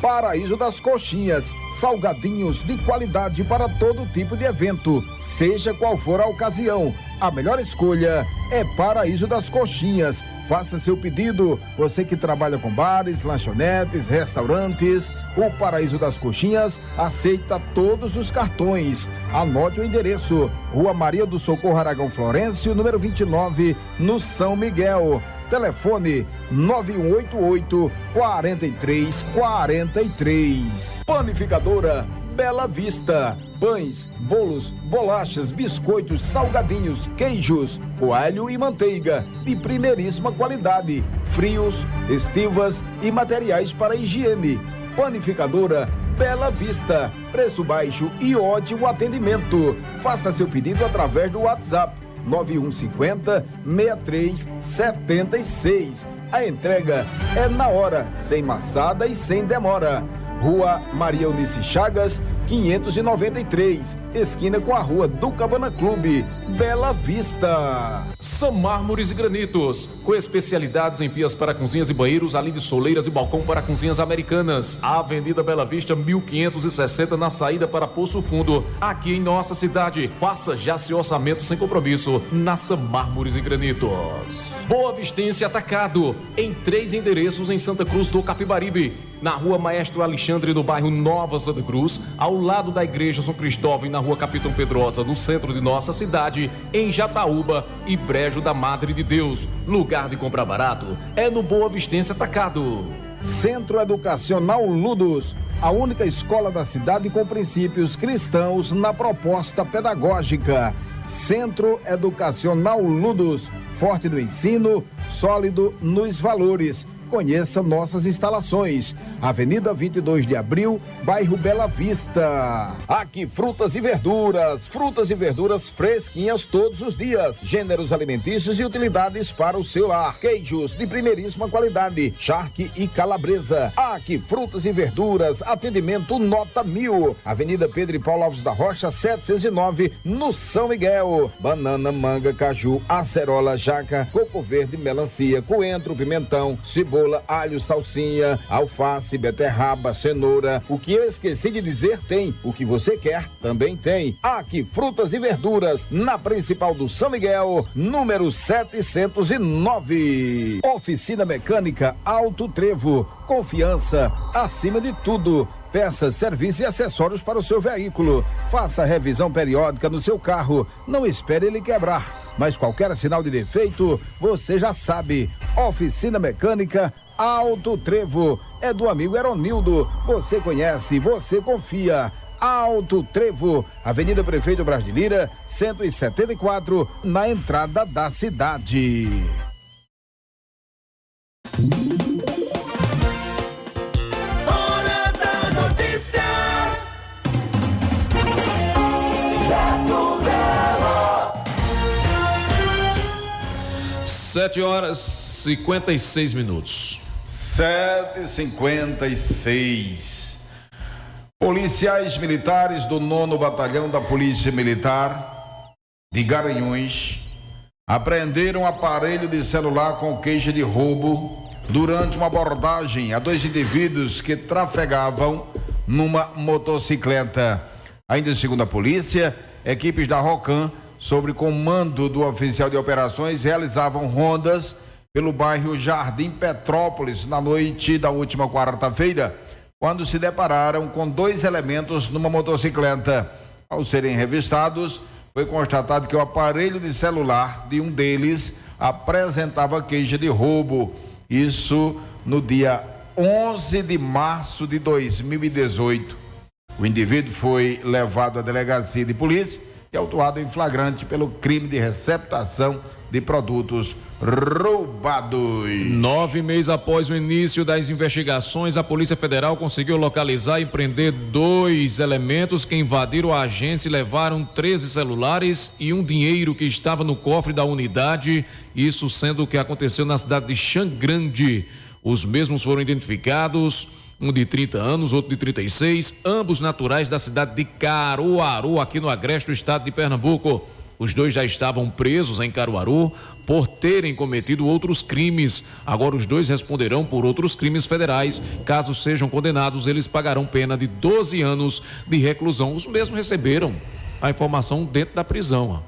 Speaker 13: Paraíso das Coxinhas. Salgadinhos de qualidade para todo tipo de evento, seja qual for a ocasião. A melhor escolha é Paraíso das Coxinhas. Faça seu pedido, você que trabalha com bares, lanchonetes, restaurantes. O Paraíso das Coxinhas aceita todos os cartões. Anote o endereço: Rua Maria do Socorro Aragão Florencio, número 29, no São Miguel. Telefone 9188-4343. Panificadora Bela Vista. Pães, bolos, bolachas, biscoitos, salgadinhos, queijos, coalho e manteiga de primeiríssima qualidade. Frios, estivas e materiais para higiene. Panificadora Bela Vista. Preço baixo e ótimo atendimento. Faça seu pedido através do WhatsApp 9150-6376. A entrega é na hora, sem maçada e sem demora. Rua Maria Eunice Chagas, 593, esquina com a Rua do Cabana Clube, Bela Vista.
Speaker 1: São Mármores e Granitos, com especialidades em pias para cozinhas e banheiros, além de soleiras e balcão para cozinhas americanas. Avenida Bela Vista, 1560, na saída para Poço Fundo, aqui em nossa cidade. Faça já seu orçamento sem compromisso na São Mármores e Granitos. Boa Vistense Atacado, em 3 endereços em Santa Cruz do Capibaribe, na Rua Maestro Alexandre, no bairro Nova Santa Cruz, ao lado da Igreja São Cristóvão, e na Rua Capitão Pedrosa, no centro de nossa cidade, em Jataúba e Brejo da Madre de Deus. Lugar de comprar barato é no Boa Vistense Atacado.
Speaker 13: Centro Educacional Ludos, a única escola da cidade com princípios cristãos na proposta pedagógica. Centro Educacional Ludos, forte no ensino, sólido nos valores. Conheça nossas instalações. Avenida 22 de Abril, bairro Bela Vista. Aqui frutas e verduras fresquinhas todos os dias. Gêneros alimentícios e utilidades para o seu lar. Queijos de primeiríssima qualidade, charque e calabresa. Aqui frutas e verduras, atendimento nota 1000. Avenida Pedro e Paulo Alves da Rocha, 709, no São Miguel. Banana, manga, caju, acerola, jaca, coco verde, melancia, coentro, pimentão, cebola, alho, salsinha, alface, beterraba, cenoura. O que eu esqueci de dizer tem. O que você quer também tem. Aqui frutas e verduras, na principal do São Miguel, número 709. Oficina Mecânica Alto Trevo. Confiança acima de tudo. Peças, serviços e acessórios para o seu veículo. Faça revisão periódica no seu carro. Não espere ele quebrar. Mas qualquer sinal de defeito, você já sabe. Oficina Mecânica Alto Trevo. É do amigo Eronildo. Você conhece, você confia. Alto Trevo, Avenida Prefeito Braz de Lira, 174, na entrada da cidade.
Speaker 11: Hora da notícia.
Speaker 1: 7h56.
Speaker 12: 7h56. Policiais militares do 9º Batalhão da Polícia Militar de Garanhuns apreenderam um aparelho de celular com queixa de roubo durante uma abordagem a 2 indivíduos que trafegavam numa motocicleta. Ainda segundo a polícia, equipes da ROCAM, sob comando do oficial de operações, realizavam rondas pelo bairro Jardim Petrópolis na noite da última quarta-feira, quando se depararam com 2 elementos numa motocicleta. Ao serem revistados, foi constatado que o aparelho de celular de um deles apresentava queixa de roubo. Isso no dia 11 de março de 2018. O indivíduo foi levado à delegacia de polícia e autuado em flagrante pelo crime de receptação de produtos roubados.
Speaker 1: 9 meses após o início das investigações, a Polícia Federal conseguiu localizar e prender 2 elementos que invadiram a agência e levaram 13 celulares e um dinheiro que estava no cofre da unidade, isso sendo o que aconteceu na cidade de Xangrande. Os mesmos foram identificados, um de 30 anos, outro de 36, ambos naturais da cidade de Caruaru, aqui no Agreste do estado de Pernambuco. Os 2 já estavam presos em Caruaru por terem cometido outros crimes. Agora os 2 responderão por outros crimes federais. Caso sejam condenados, eles pagarão pena de 12 anos de reclusão. Os mesmos receberam a informação dentro da prisão.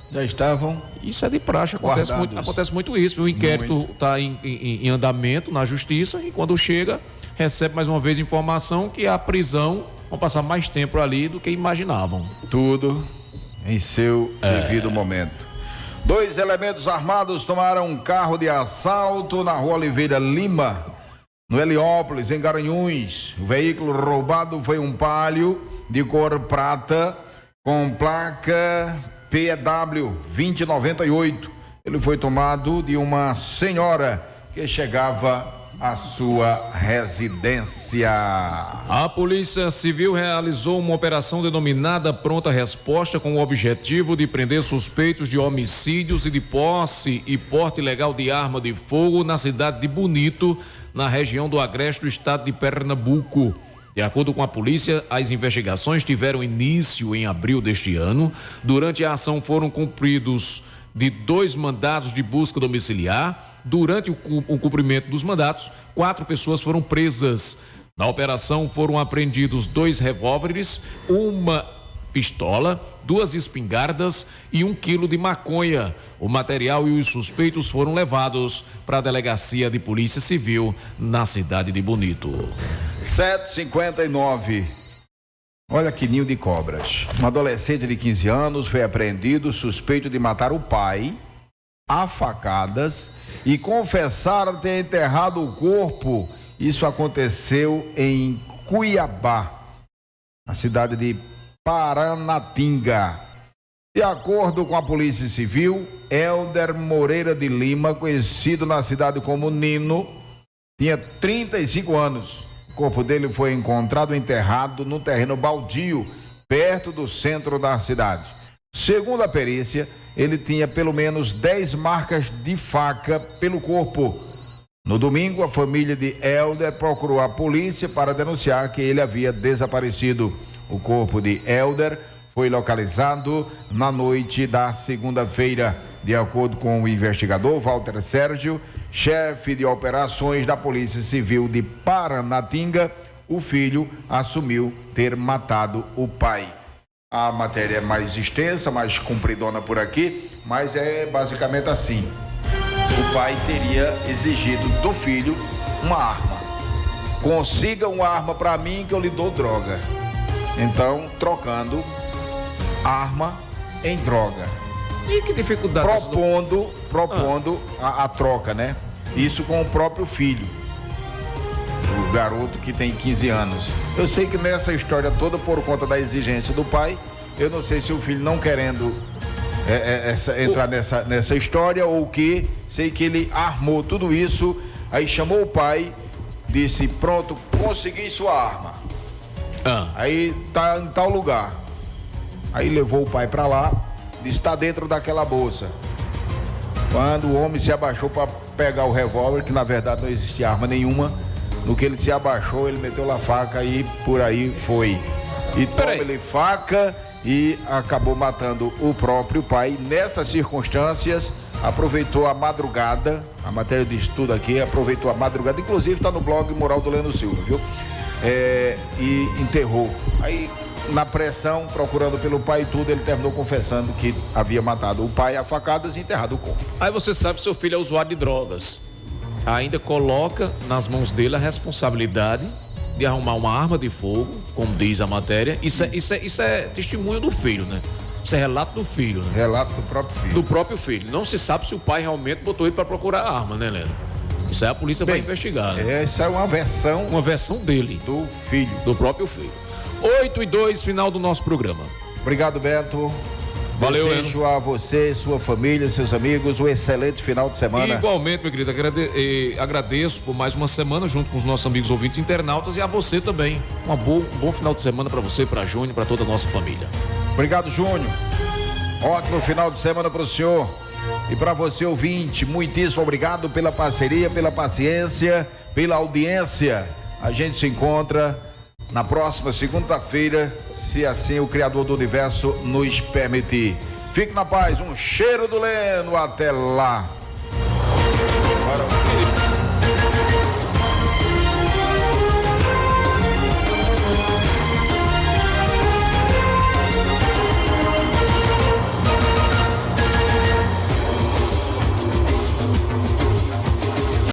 Speaker 12: Já estavam.
Speaker 1: Isso é de praxe, acontece muito isso. O inquérito está em andamento na justiça e quando chega, recebe mais uma vez informação que a prisão vão passar mais tempo ali do que imaginavam.
Speaker 12: Tudo em seu devido momento. 2 elementos armados tomaram um carro de assalto na rua Oliveira Lima, no Heliópolis, em Garanhuns. O veículo roubado foi um Palio de cor prata com placa PW 2098. Ele foi tomado de uma senhora que chegava à sua residência.
Speaker 1: A Polícia Civil realizou uma operação denominada Pronta Resposta com o objetivo de prender suspeitos de homicídios e de posse e porte ilegal de arma de fogo na cidade de Bonito, na região do Agreste do estado de Pernambuco. De acordo com a polícia, as investigações tiveram início em abril deste ano. Durante a ação foram cumpridos de 2 mandados de busca domiciliar. Durante o cumprimento dos mandatos, 4 pessoas foram presas. Na operação foram apreendidos 2 revólveres, uma pistola, 2 espingardas e 1 quilo de maconha. O material e os suspeitos foram levados para a delegacia de Polícia Civil na cidade de Bonito.
Speaker 12: 7h59. Olha que ninho de cobras. Um adolescente de 15 anos foi apreendido suspeito de matar o pai a facadas e confessar ter enterrado o corpo. Isso aconteceu em Cuiabá, na cidade de Paranatinga. De acordo com a Polícia Civil, Helder Moreira de Lima, conhecido na cidade como Nino, tinha 35 anos. O corpo dele foi encontrado enterrado no terreno baldio, perto do centro da cidade. Segundo a perícia, ele tinha pelo menos 10 marcas de faca pelo corpo. No domingo, a família de Helder procurou a polícia para denunciar que ele havia desaparecido. O corpo de Helder foi localizado na noite da segunda-feira. De acordo com o investigador Walter Sérgio, chefe de operações da Polícia Civil de Paranatinga, o filho assumiu ter matado o pai. A matéria é mais extensa, mais compridona por aqui, mas é basicamente assim. O pai teria exigido do filho uma arma. Consiga uma arma para mim que eu lhe dou droga. Então, trocando arma em droga.
Speaker 1: E que dificuldade?
Speaker 12: Propondo a troca, né? Isso com o próprio filho. O garoto que tem 15 anos. Eu sei que nessa história toda, por conta da exigência do pai, eu não sei se o filho não querendo entrar nessa história ou o que, sei que ele armou tudo isso, aí chamou o pai, disse, pronto, consegui sua arma. Aí tá em tal lugar. Aí levou o pai pra lá, disse, está dentro daquela bolsa. Quando o homem se abaixou para pegar o revólver, que na verdade não existia arma nenhuma, no que ele se abaixou, ele meteu a faca e por aí foi. E toma ele faca e acabou matando o próprio pai. Nessas circunstâncias, aproveitou a madrugada, a matéria de estudo aqui, aproveitou a madrugada, inclusive está no blog Moral do Leno Silva, viu? E enterrou. Aí, na pressão, procurando pelo pai e tudo, ele terminou confessando que havia matado o pai a facadas e enterrado o corpo.
Speaker 1: Aí você sabe que seu filho é usuário de drogas. Ainda coloca nas mãos dele a responsabilidade de arrumar uma arma de fogo, como diz a matéria. Isso é testemunho do filho, né? Isso é relato do filho, né?
Speaker 12: Relato do próprio filho.
Speaker 1: Do próprio filho. Não se sabe se o pai realmente botou ele para procurar a arma, né, Leno? Isso aí a polícia vai investigar, né?
Speaker 12: Essa é uma versão...
Speaker 1: Uma versão dele.
Speaker 12: Do filho.
Speaker 1: Do próprio filho. 8:02, final do nosso programa.
Speaker 12: Obrigado, Beto.
Speaker 1: Valeu,
Speaker 12: Desejo a você, sua família, seus amigos, um excelente final de semana.
Speaker 1: Igualmente, meu querido, agradeço por mais uma semana junto com os nossos amigos ouvintes internautas e a você também. Um bom final de semana para você, para Júnior, para toda a nossa família.
Speaker 12: Obrigado, Júnior. Ótimo final de semana para o senhor. E para você, ouvinte, muitíssimo obrigado pela parceria, pela paciência, pela audiência. A gente se encontra na próxima segunda-feira, se assim o Criador do Universo nos permitir. Fique na paz, um cheiro do Leno, até lá.